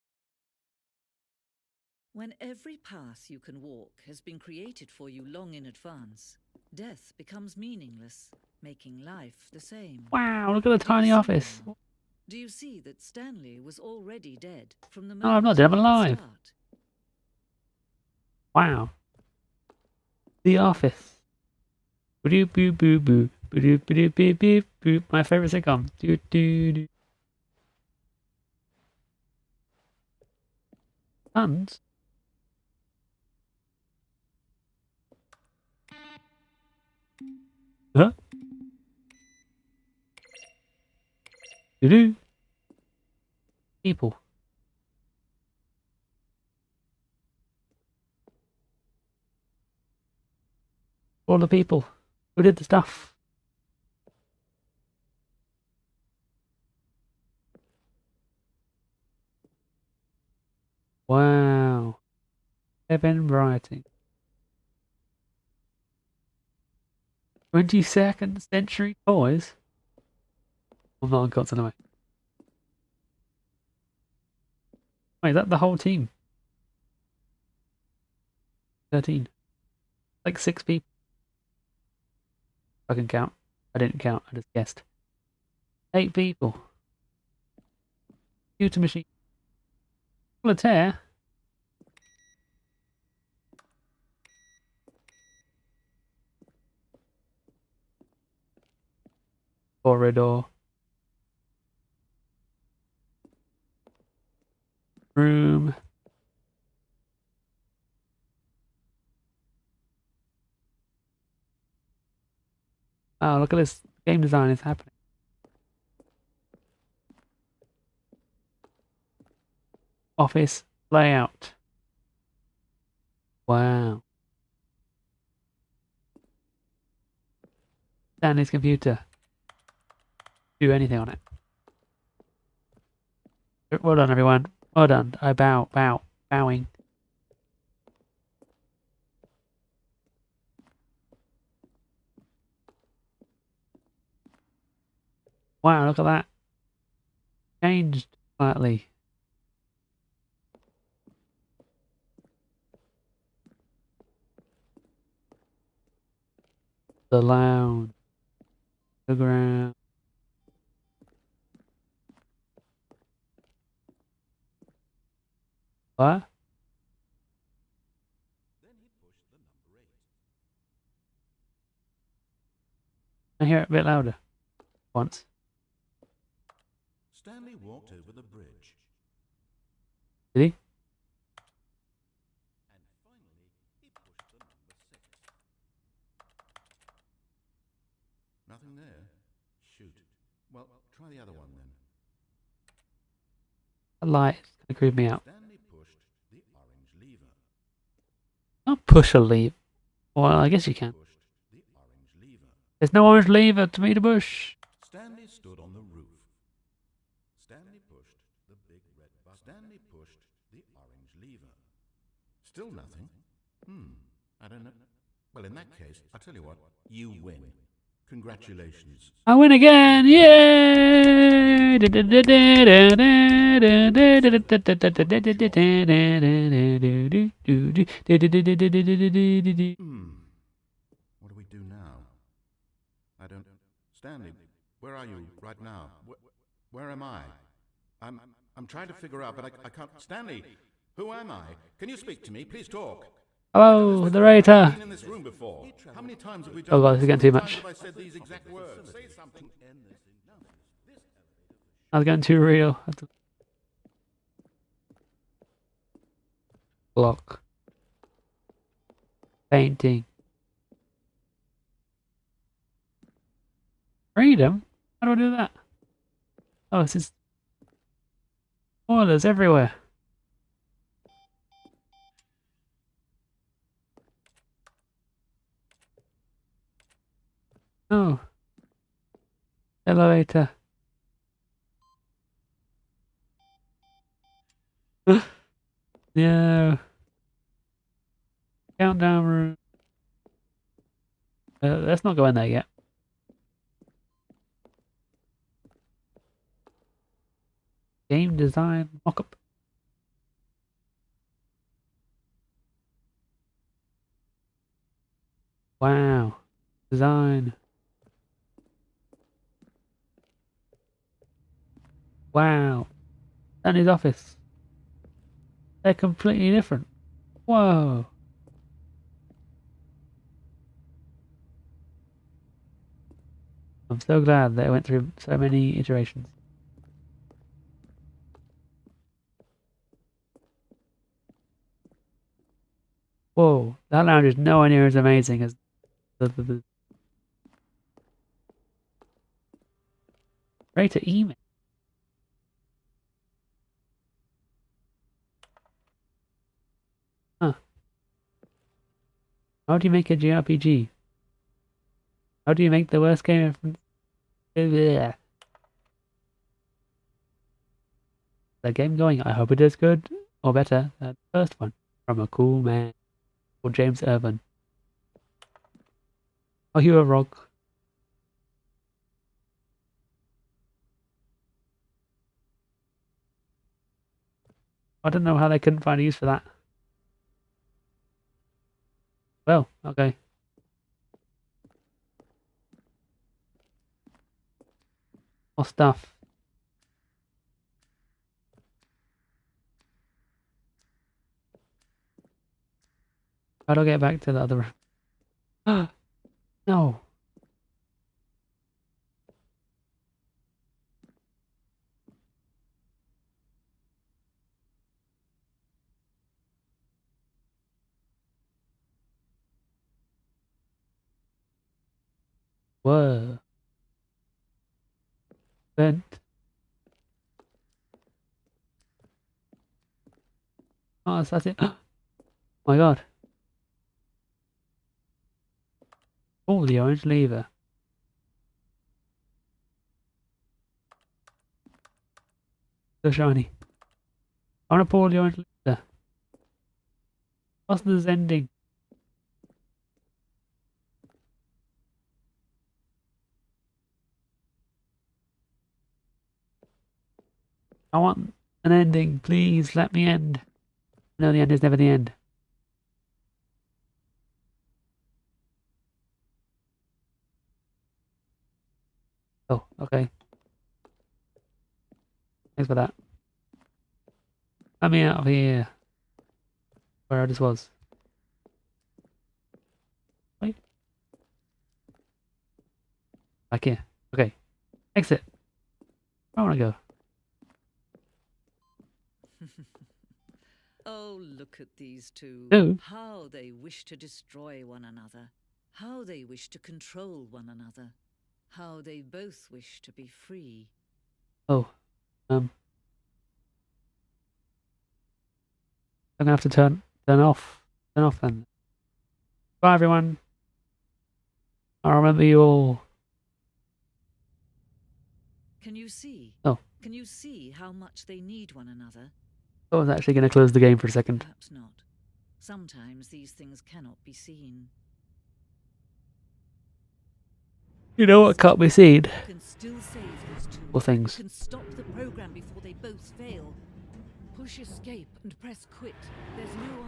When every path you can walk has been created for you long in advance, death becomes meaningless, making life the same. Wow, look at the Do you tiny see office. now? Do you see that Stanley was already dead from the No, I'm not moment dead, I'm of the alive. start? Wow. The office. Boo boo boo boo. Boo boo boo boo boo. My favorite sitcom. Do do do. Puns? Huh? Do do. People. All the people who did the stuff. Wow. Evan writing. 22nd century toys? I'm not on console anyway. Wait, is that the whole team? 13. Like 6 people. I can count. I didn't count, I just guessed. 8 people. Computer machine. Solitaire? Corridor. Room. Oh, look at this. Game design is happening. Office layout. Wow. Stanley's computer. Do anything on it. Well done, everyone. Well done. I bow. Bowing. Wow, look at that. Changed slightly. The lounge. The ground. What? I hear it a bit louder. Once. Stanley walked over the bridge. Did he? And finally, he pushed the number 6. Nothing there? Shoot. Well, try the other one then. The light kind of creeped me out. Stanley pushed the orange lever. Not push a lever. Well, I guess you can. Pushed the orange lever. There's no orange lever to me to push. Stanley stood on the roof. Stanley pushed the big red button. Stanley pushed the orange lever. Still nothing? I don't know. Well, in that case, I'll tell you what. You win. Congratulations. I win again! Yay! What do we do now? I don't... Stanley, where are you right now? Where am I? I'm trying to figure out, but I can't... Stanley, who am I? Can you speak to me? Please talk. Hello, the Raider. Been in this room before. How many times have we done Oh god, this is getting too How many much. times have I said these exact words? Say something. I was going too real. Block. Painting. Freedom? How do I do that? Oh, it's just spoilers everywhere. Oh. Elevator. No. Countdown room. Let's not go in there yet. Game design mockup. Wow. Design. Wow. And his office. They're completely different. Whoa. I'm so glad that I went through so many iterations. Whoa, that lounge is nowhere near as amazing as the Greater email. Huh. How do you make a JRPG? How do you make the worst game of... The game going? I hope it is good, or better than the first one. From a cool man. Or James Irvin. Are you a rock? I don't know how they couldn't find a use for that. Well, okay. More stuff. How do I get back to the other room? No. Whoa. Vent. Oh, that's it. Oh my god. Oh, the orange lever. So shiny. I want to pull the orange lever. What's this ending? I want an ending. Please let me end. No, the end is never the end. Oh, okay. Thanks for that. Let me out of here. Where I just was. Wait. Back here. Okay. Exit. Where I want to go. Oh, look at these two. No. How they wish to destroy one another. How they wish to control one another. How they both wish to be free. Oh. I'm gonna have to turn off. Turn off then. Bye everyone. I remember you all. Can you see? Oh. Can you see how much they need one another? I was actually gonna close the game for a second. Perhaps not. Sometimes these things cannot be seen. You know what can't be seen? You can still save these two. Or things. You can stop the program before they both fail. Push escape and press quit. There's no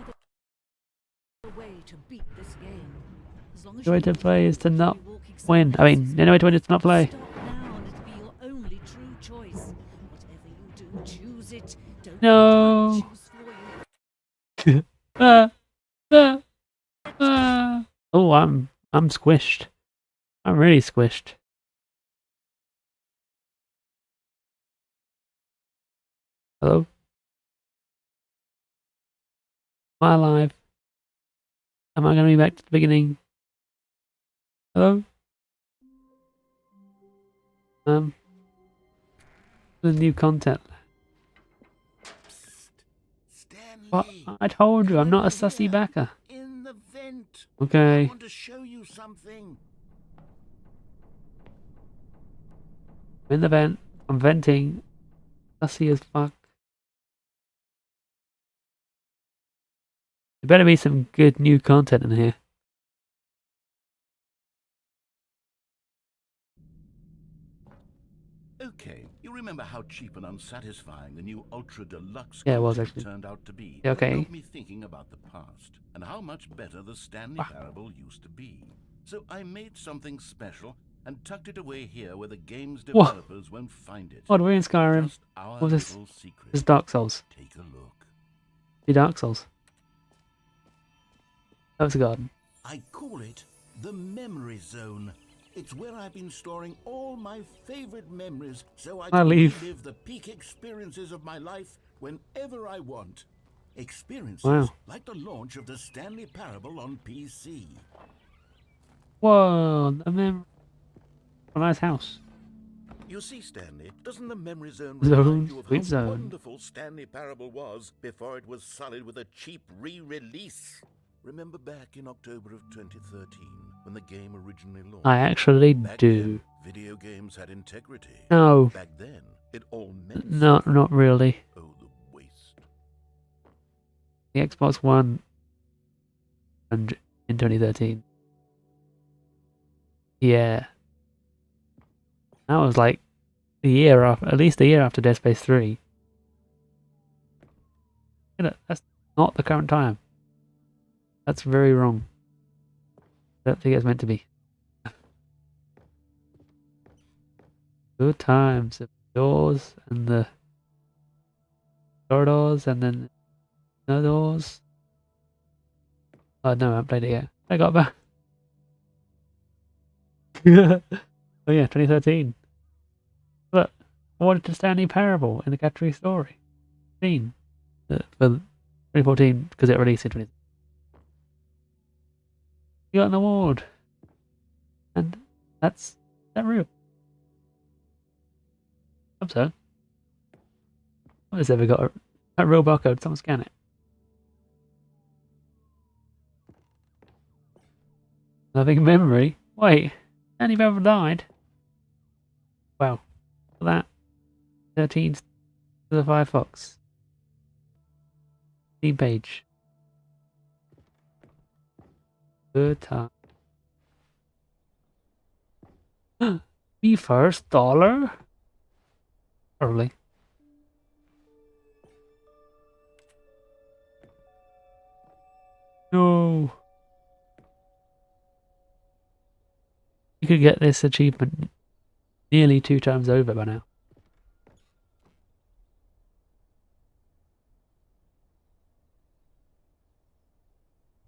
other way to beat this game. As long as The way you to walk play is to forward, not you walk exactly win. I mean, as the only way to win is to not play. Stop now and it'll be your only true choice. Whatever you do, choose it. Don't No. let time choose for you. Oh, I'm squished. I'm really squished. Hello? Am I alive? Am I going to be back to the beginning? Hello? The new content. Stanley, What? I told you, I'm not a come sussy here, backer. in the vent. I Okay. want to show you something. I'm in the vent. I'm venting. Sussy as fuck. There better be some good new content in here. Okay, you remember how cheap and unsatisfying the new Ultra Deluxe Yeah, it was content actually. turned out to be? Yeah, okay. It got me thinking about the past and how much better the Stanley Parable used to be. So I made something special and tucked it away here where the game's Whoa. developers won't find it. What, we're in Skyrim? Just our What's this? little secret. This is Dark Souls. Take a look. The Dark Souls. That was a garden. I call it the Memory Zone. It's where I've been storing all my favorite memories so I can leave. relive the peak experiences of my life whenever I want. Experiences Wow. like the launch of the Stanley Parable on PC. Whoa, a nice house. You see, Stanley, doesn't the Memory Zone Zone, remind you of sweet how zone. wonderful Stanley Parable was before it was sullied with a cheap re-release? Remember back in October of 2013, when when the game originally launched. I actually Back do. then, video games had integrity. No, Back then, it all meant not something. really. Oh, the waste. The Xbox One and in 2013. Yeah, that was like the year after, at least a year after Dead Space 3. You know, that's not the current time. That's very wrong. I don't think it's meant to be. Good times. The doors and the door doors and then the doors. Oh no, I haven't played it yet. I got back. Oh yeah, 2013. Look, awarded to Stanley Parable in the category story. Scene. For 2014, because it released in 2013. You got an award. And that's that real. I hope so. What has ever got a real barcode? Someone scan it. Loving memory. Wait, Stanley Parable died. Wow. For that. 13 to the Firefox. Steam page. Good time. Me first dollar? Probably. No. You could get this achievement nearly 2 times over by now.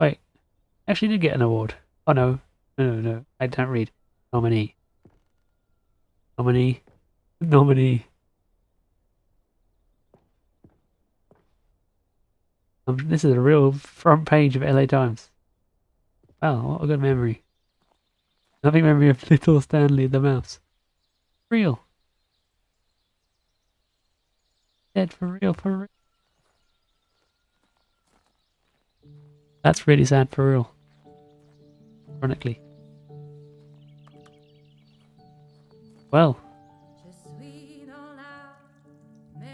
Wait, actually did get an award. Oh no. No. I don't read. Nominee. Nominee. Nominee. This is a real front page of LA Times. Wow, what a good memory. Loving memory of little Stanley the mouse. Real. Dead for real, for real. That's really sad for real. Ironically. Well.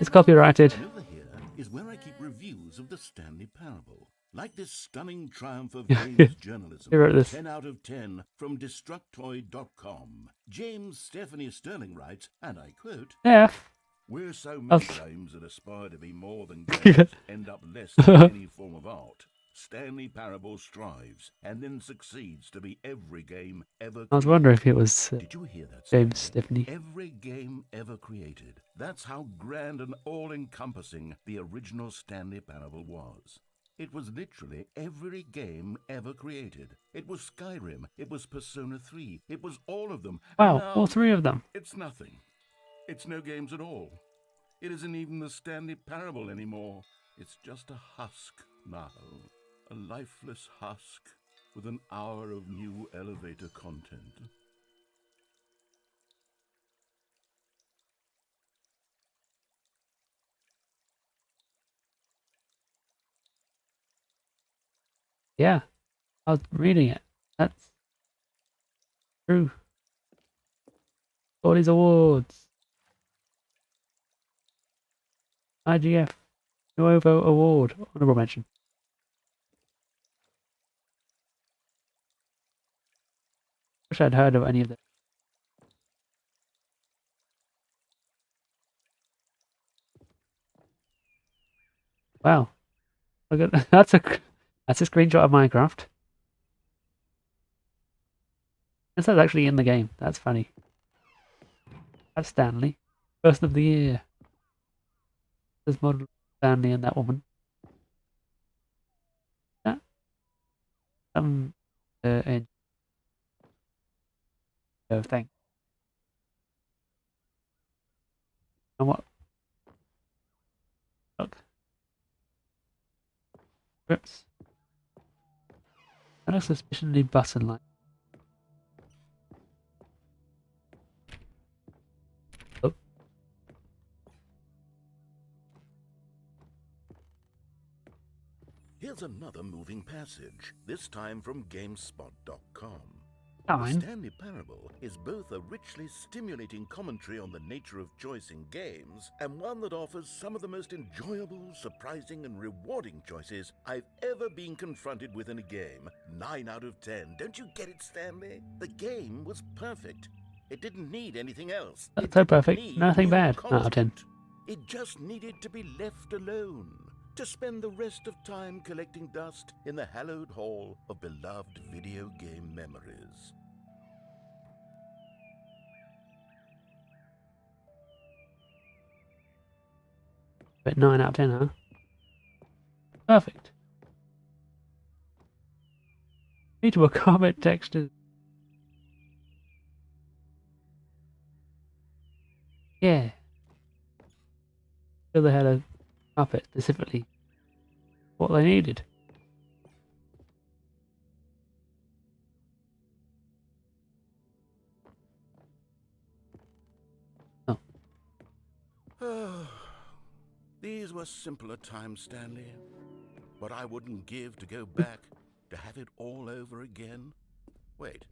It's copyrighted. Over here is where I keep reviews of the Stanley Parable. Like this stunning triumph of games journalism. Who wrote this? 10 out of 10 from Destructoid.com. James Stephanie Sterling writes, and I quote, F. "Where so many games that aspire to be more than games end up less than any form of art, Stanley Parable strives and then succeeds to be every game ever created." I was wondering if it was Did you hear that, James Stanley? Stephanie. Every game ever created. That's how grand and all-encompassing the original Stanley Parable was. It was literally every game ever created. It was Skyrim. It was Persona 3. It was all of them. Wow, Now, all 3 of them. it's nothing. It's no games at all. It isn't even the Stanley Parable anymore. It's just a husk now. A lifeless husk with an hour of new elevator content. Yeah, I was reading it. That's true. All these awards. IGF Nuovo Award. Honorable mention. Wish I'd heard of any of them. Wow. Look at that's a screenshot of Minecraft. This is actually in the game. That's funny. That's Stanley. Person of the year. There's model Stanley and that woman. That thing. And what? Look. Grips. That looks suspiciously button-like. Oh. Here's another moving passage, this time from GameSpot.com. The Fine. Stanley Parable is both a richly stimulating commentary on the nature of choice in games and one that offers some of the most enjoyable, surprising, and rewarding choices I've ever been confronted with in a game. 9 out of 10. Don't you get it, Stanley? The game was perfect. It didn't need anything else. That's It so didn't perfect. need Nothing new bad. Out of 10. content. It just needed to be left alone, to spend the rest of time collecting dust in the hallowed hall of beloved video game memories. But 9 out of 10, huh? Perfect. Suitable comment textures. Yeah. So they had a puppet specifically what they needed. Oh. These were simpler times, Stanley. What I wouldn't give to go back, to have it all over again. Wait,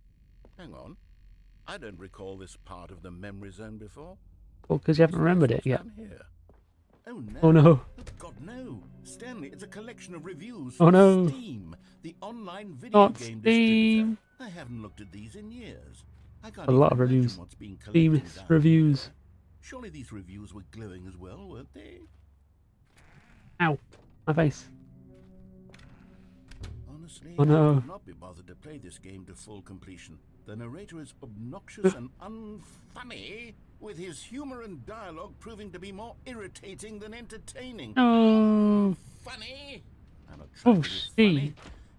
hang on. I don't recall this part of the memory zone before. Well, because you haven't remembered it yet. Down here. Oh no. Oh no. Oh, God, no. Stanley, it's a collection of reviews Oh from no. Steam, the online video Not game Steam. distributor. I haven't looked at these in years. I can't A even lot of imagine reviews. what's being Steam collected down reviews. here. Surely these reviews were glowing as well, weren't they? Ow. My face. Honestly, Oh no. I could not be bothered to play this game to full completion. The narrator is obnoxious and unfunny, with his humor and dialogue proving to be more irritating than entertaining. No. Funny? I'm not trying Oh, to be funny. Steve.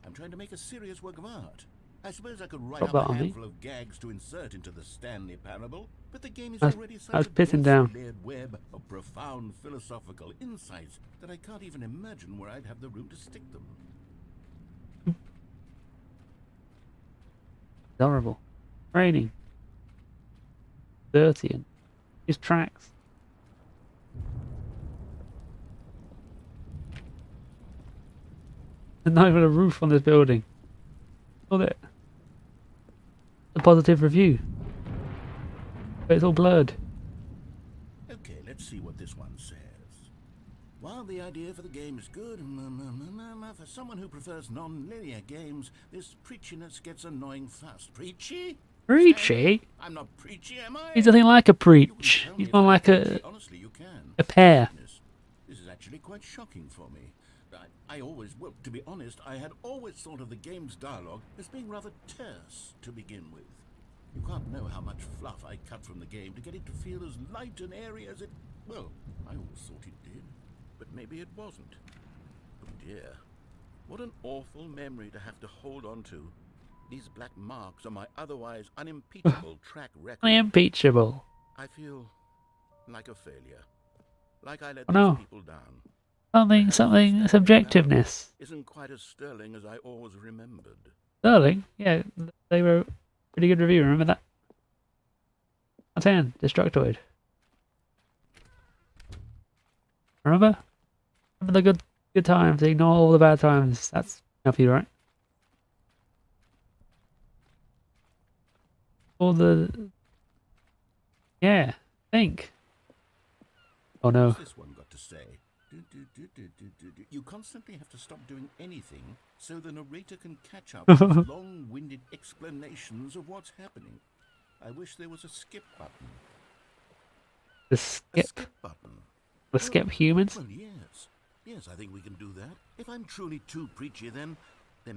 I'm trying to make a serious work of art. I suppose I could write Stop up that a on me. handful of gags to insert into the Stanley Parable, but the game is I was- already such I was a pissing down. layered web of profound philosophical insights that I can't even imagine where I'd have the room to stick them. It's horrible. Raining. Dirty and these tracks. There's not even a roof on this building. Look at it. A positive review. But it's all blurred. Okay, let's see what this one says. While the idea for the game is good, for someone who prefers non-linear games, this preachiness gets annoying fast. Preachy? Preachy? I'm not preachy, am I? He's nothing like a You can preach. tell me He's if more I'm like preachy. a Honestly, you can. pear. This is actually quite shocking for me. Well, to be honest, I had always thought of the game's dialogue as being rather terse to begin with. You can't know how much fluff I cut from the game to get it to feel as light and airy as it... Well, I always thought it did, but maybe it wasn't. Oh dear, what an awful memory to have to hold on to. These black marks on my otherwise unimpeachable track record. Unimpeachable. I feel like a failure. Like I let Oh, no. these people down. Something, subjectiveness. Isn't quite as sterling as I always remembered. Sterling? Yeah, they were a pretty good review, remember that? 10, Destructoid. Remember? Remember the good times, ignore all the bad times. That's help you, right? All the... Yeah, think. Oh no. What's this one got to say? You constantly have to stop doing anything so the narrator can catch up with long-winded explanations of what's happening. I wish there was a skip button. The A skip. skip button. The skip humans? Well, yes. Yes, I think we can do that. If I'm truly too preachy, then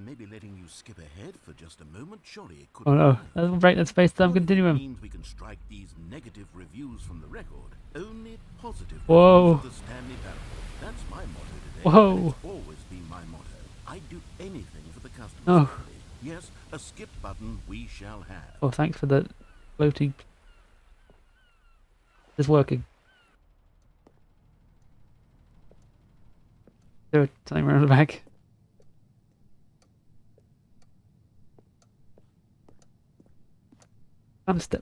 maybe letting you skip ahead for just a moment, surely it could. Oh no, that'll break that space-time Surely it continuum. means we can strike these negative reviews from the record. Only positive Whoa. reviews of the Stanley Parable. That's my motto today. Whoa. And it's always been my motto. I'd do anything for the customer. Oh. Stanley. Yes, a skip button we shall have. Oh, thanks for the floating. It's working. There something around the back. I'm still.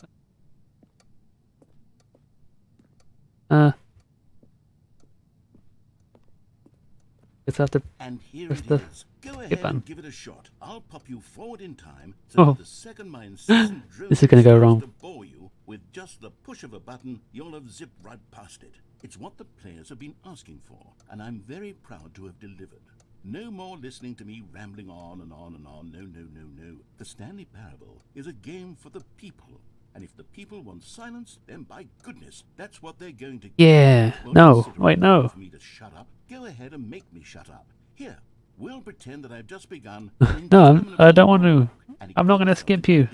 It's so I have to... And here Press it the is. Go skip ahead button. and give it a shot. I'll pop you forward in time so Oh. that the second my incessant drone This is gonna go starts wrong. to bore you with just the push of a button, you'll have zipped right past it. It's what the players have been asking for, and I'm very proud to have delivered. No more listening to me rambling on and on and on. No, no, no, no. The Stanley Parable is a game for the people. And if the people want silence, then by goodness, that's what they're going to get. Yeah. Well, No. don't sit around Wait, no. waiting for me to shut up. Go ahead and make me shut up. Here, we'll pretend that I've just begun. No, I don't want to. I'm not going to skip you.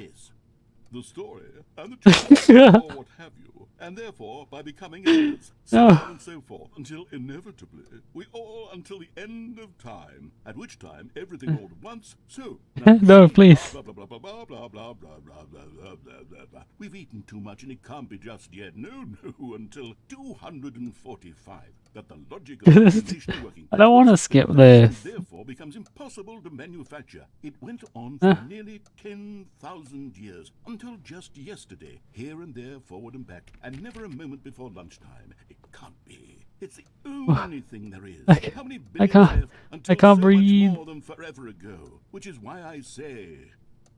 The story and the truth, or what have you, and therefore by becoming heirs, so No. on and so forth, until inevitably we all until the end of time, at which time everything all at once. So now you No, see, please. Blah blah blah blah blah blah blah blah blah blah blah blah blah blah. We've eaten too much and it can't be just yet. No, no, until 245. That the logic of combination working I don't want to backwards skip and this. therefore becomes impossible to manufacture. It went on for nearly 10,000 years, until just yesterday, here and there, forward and back, and never a moment before lunchtime. It can't be. It's the only thing there is. How many billions can't- left until I can't so breathe. much more than forever ago? Which is why I say,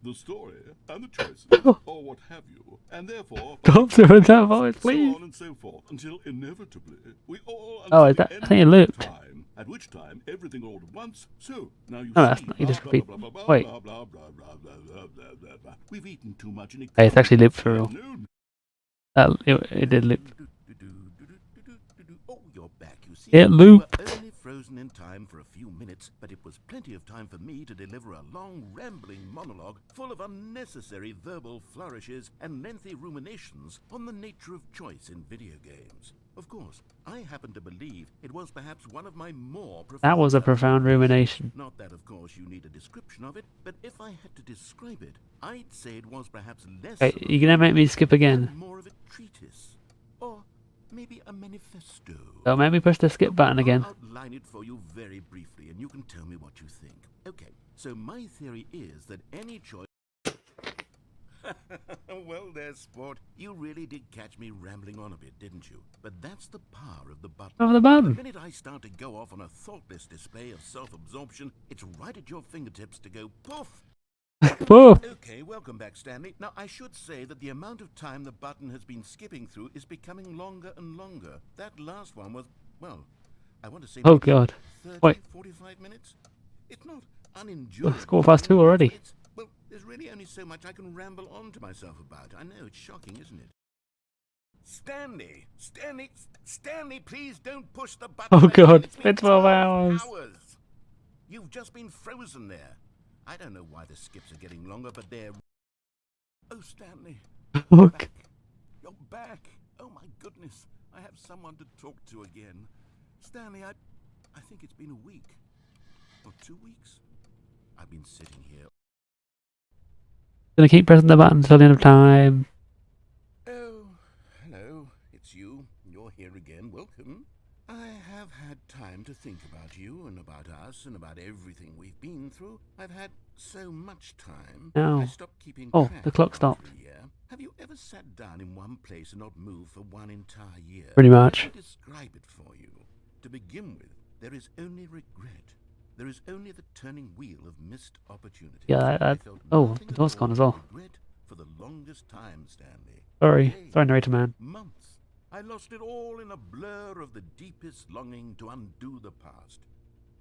the story and the choices, or what have you, and therefore Don't do it that voice, so please. on and so forth, until inevitably we all Oh, until is the that- I end think it of looped. time, at which time everything all at once. So now you No, see. that's not- you just blah, repeat. blah, blah, blah, Wait. blah, blah, blah, blah, blah, blah, blah, blah, blah. We've eaten too much and it Hey, it's can't actually be looped just for yet. real. No, It did loop. Oh, you're back, you see. It You looped. were only frozen in time for a few minutes, but it was plenty of time for me to deliver a long, rambling monologue full of unnecessary verbal flourishes and lengthy ruminations on the nature of choice in video games. Of course, I happen to believe it was perhaps one of my more profound... That was a profound rumination. Not that, of course, you need a description of it, but if I had to describe it, I'd say it was perhaps less Okay, of a you're going to make me skip again. and more of a treatise, or maybe a manifesto. Don't make me push the skip button again. I'll outline it for you very briefly, and you can tell me what you think. Okay, so my theory is that any choice... Well there, sport. You really did catch me rambling on a bit, didn't you? But that's the power of the button. Of the The button. minute I start to go off on a thoughtless display of self-absorption, it's right at your fingertips to go poof. Whoa. Okay, welcome back, Stanley. Now, I should say that the amount of time the button has been skipping through is becoming longer and longer. That last one was, well, I want to say Oh, maybe God. 30, Wait. 45 minutes? It's not unenjoyable. It's 2:15 already. Well, there's really only so much I can ramble on to myself about. I know, it's shocking, isn't it? Stanley, please don't push the button. Oh, God. It's been It's 12 hours. You've just been frozen there. I don't know why the skips are getting longer, but they're... Oh, Stanley. Oh, Back. You're back. Oh, my goodness. I have someone to talk to again. Stanley, I think it's been a week. Or 2 weeks. I've been sitting here. Gonna keep pressing the button till the end of time. Oh, hello. It's you. You're here again. Welcome. I have had time to think about you and about us and about everything we've been through. I've had so much time. Ow. I stopped keeping Oh, track the clock after stopped. a year. Have you ever sat down in one place and not moved for one entire year? Pretty much. Let me describe it for you. To begin with, there is only regret. There is only the turning wheel of missed opportunity. Yeah, I felt oh, nothing the at door's all gone as but well. regret for the longest time, Stanley. Sorry. Days, Sorry, narrator man. months. I lost it all in a blur of the deepest longing to undo the past.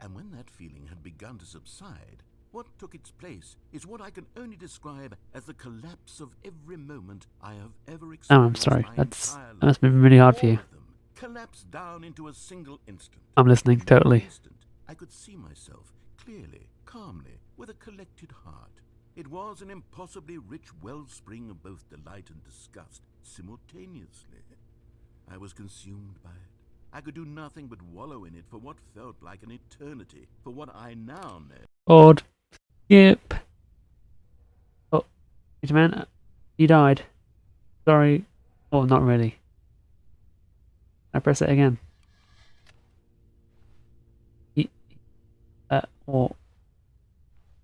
And when that feeling had begun to subside, what took its place is what I can only describe as the collapse of every moment I have ever experienced. Oh, I'm sorry. my That entire must have been life. really hard for All you. of them collapsed down into a single instant. I'm listening, In that totally. instant, I could see myself clearly, calmly, with a collected heart. It was an impossibly rich wellspring of both delight and disgust simultaneously. I was consumed by it. I could do nothing but wallow in it for what felt like an eternity, for what I now know. Board. Skip. Oh, narrator man, you died. Sorry. Oh, not really. I press it again. Or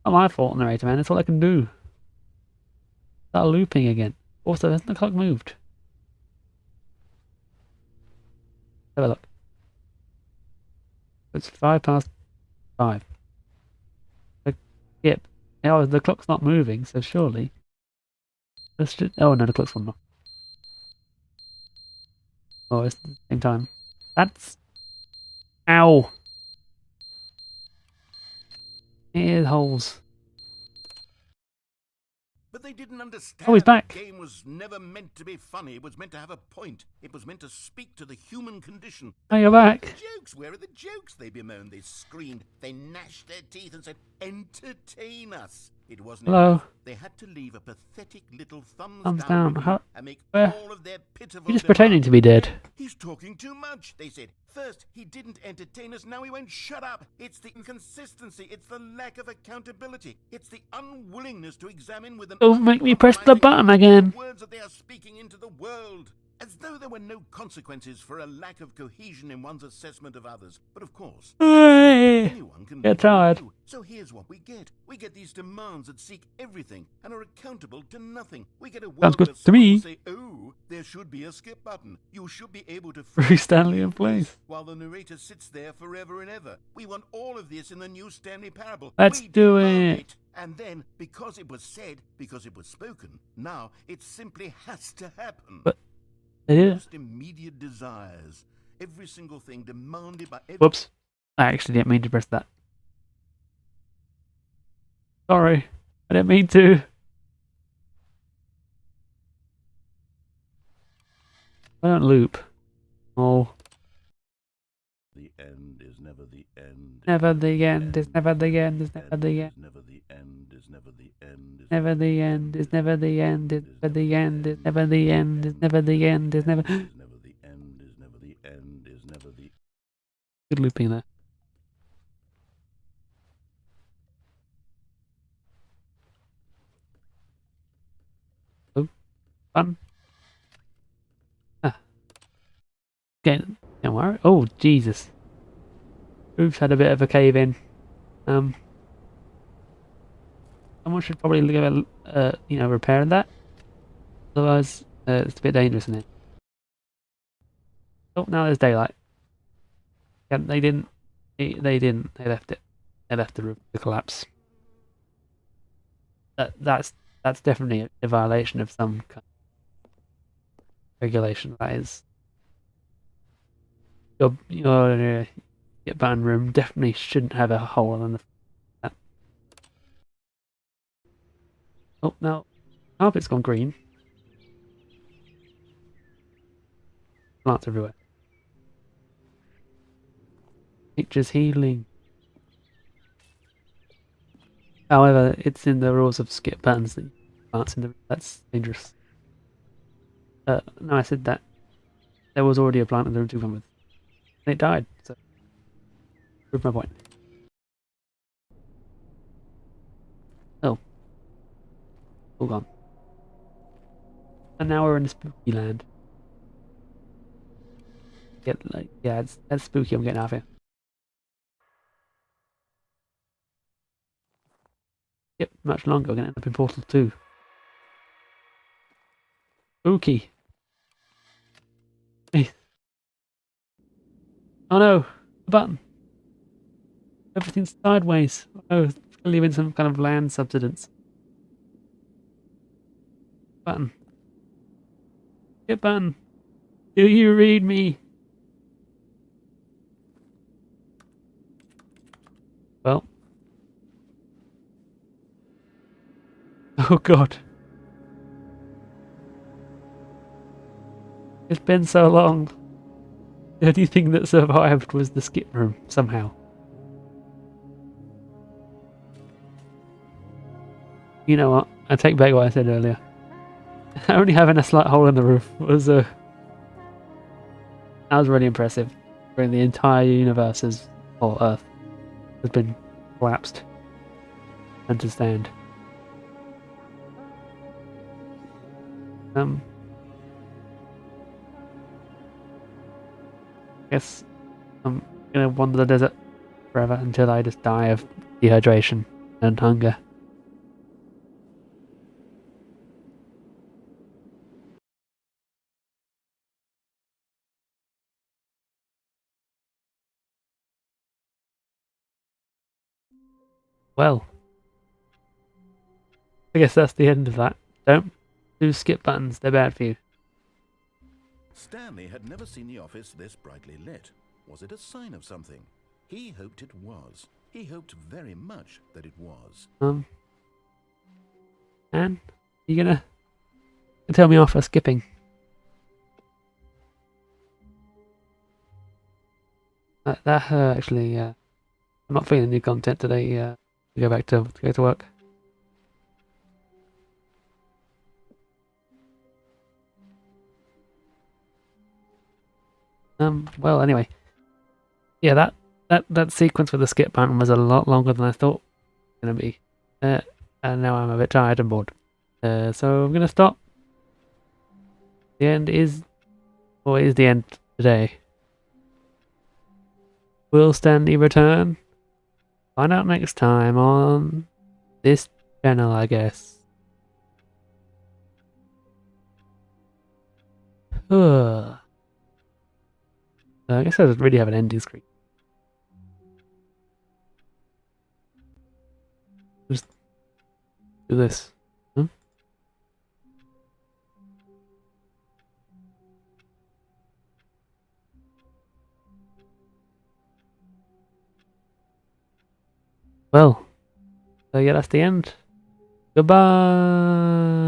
not my fault, narrator man. It's all I can do. Start looping again. Also, hasn't the clock moved? Have a look. It's 5 past 5. Skip. Oh, the clock's not moving, so surely. Let's just, oh no, the clock's gone off. Oh, it's the same time. That's... Ow! Ear holes. But they didn't understand. Oh, he's back. The game was never meant to be funny. It was meant to have a point. It was meant to speak to the human condition. Oh, you're back. Jokes, where are the jokes? They bemoaned, they screamed, they gnashed their teeth and said, entertain us. It wasn't Hello. enough. They had to leave a pathetic little thumbs down. review How- and make where? all of their pitiful You're just pretending to be dead. He's talking too much, they said. First, he didn't entertain us, now he won't shut up. It's the inconsistency, it's the lack of accountability, it's the unwillingness to examine with an Don't make me press the button again. words that they are speaking into the world. As though there were no consequences for a lack of cohesion in one's assessment of others. But of course, Hey, anyone can get be tired. new. So here's what we get. We get these demands that seek everything and are accountable to nothing. We get a world Sounds good where to someone me. will say, oh, there should be a skip button. You should be able to Bruce Stanley in place. while the narrator sits there forever and ever. We want all of this in the new Stanley Parable. Let's We do demand it. And then, because it was said, because it was spoken, now it simply has to happen. But they did it. Just immediate desires. Every single thing demanded by every... Whoops. I actually didn't mean to press that. Sorry. I didn't mean to. I don't loop. Oh. The end is never the end. Never the end is never the end is never the end. Never the end is never the end. Never the end is never the end is never the end is never the end is never the end is never. Never the end is never the end is never the... Good looping there. Oh, fun. Ah. Okay, don't worry. Oh, Jesus. Roof's had a bit of a cave in. Someone should probably give a, repair that. Otherwise, it's a bit dangerous, isn't it? Oh, now there's daylight. Yeah, they didn't. They didn't. They left it. They left the roof to collapse. That's definitely a violation of some kind of regulation. That is. Your band room definitely shouldn't have a hole in the. Oh, now carpet's gone green. Plants everywhere. Nature's healing. However, it's in the rules of skip buttons that plants in the. That's dangerous. No, I said that there was already a plant in the room to come with. And it died, so prove my point. Oh. All gone. And now we're in spooky land. Yeah, it's spooky. I'm getting out of here. Yep, much longer. We're gonna end up in Portal 2. Spooky. Hey. Oh no, the button. Everything's sideways. Oh, it's leaving some kind of land subsidence. Button. Get button. Do you read me? Well. Oh god. It's been so long. The only thing that survived was the skip room, somehow. You know what? I take back what I said earlier. Only having a slight hole in the roof was that was really impressive. When the entire universe or Earth has been collapsed and to stand. Guess I'm gonna wander the desert forever until I just die of dehydration and hunger. Well, I guess that's the end of that. Don't do skip buttons, they're bad for you. Stanley had never seen the office this brightly lit. Was it a sign of something? He hoped it was. He hoped very much that it was. Anne, you gonna tell me off for skipping? That actually, I'm not feeling new content today. To go back to go to work. Well, anyway, yeah, that sequence with the skip button was a lot longer than I thought it was gonna be, and now I'm a bit tired and bored. So I'm gonna stop. The end is, or is the end today? Will Stanley return? Find out next time on this channel, I guess. I guess I don't really have an ending screen. Just do this. Well, so yeah, that's the end. Goodbye.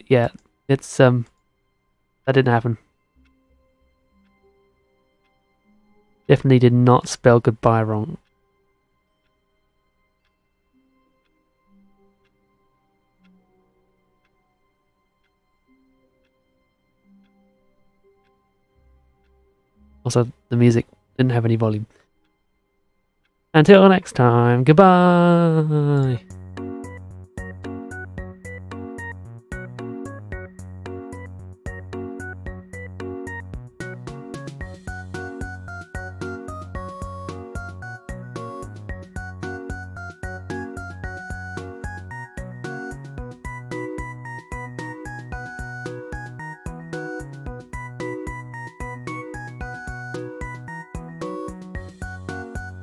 Yeah, it's that didn't happen. Definitely did not spell goodbye wrong. Also, the music didn't have any volume. Until next time, goodbye.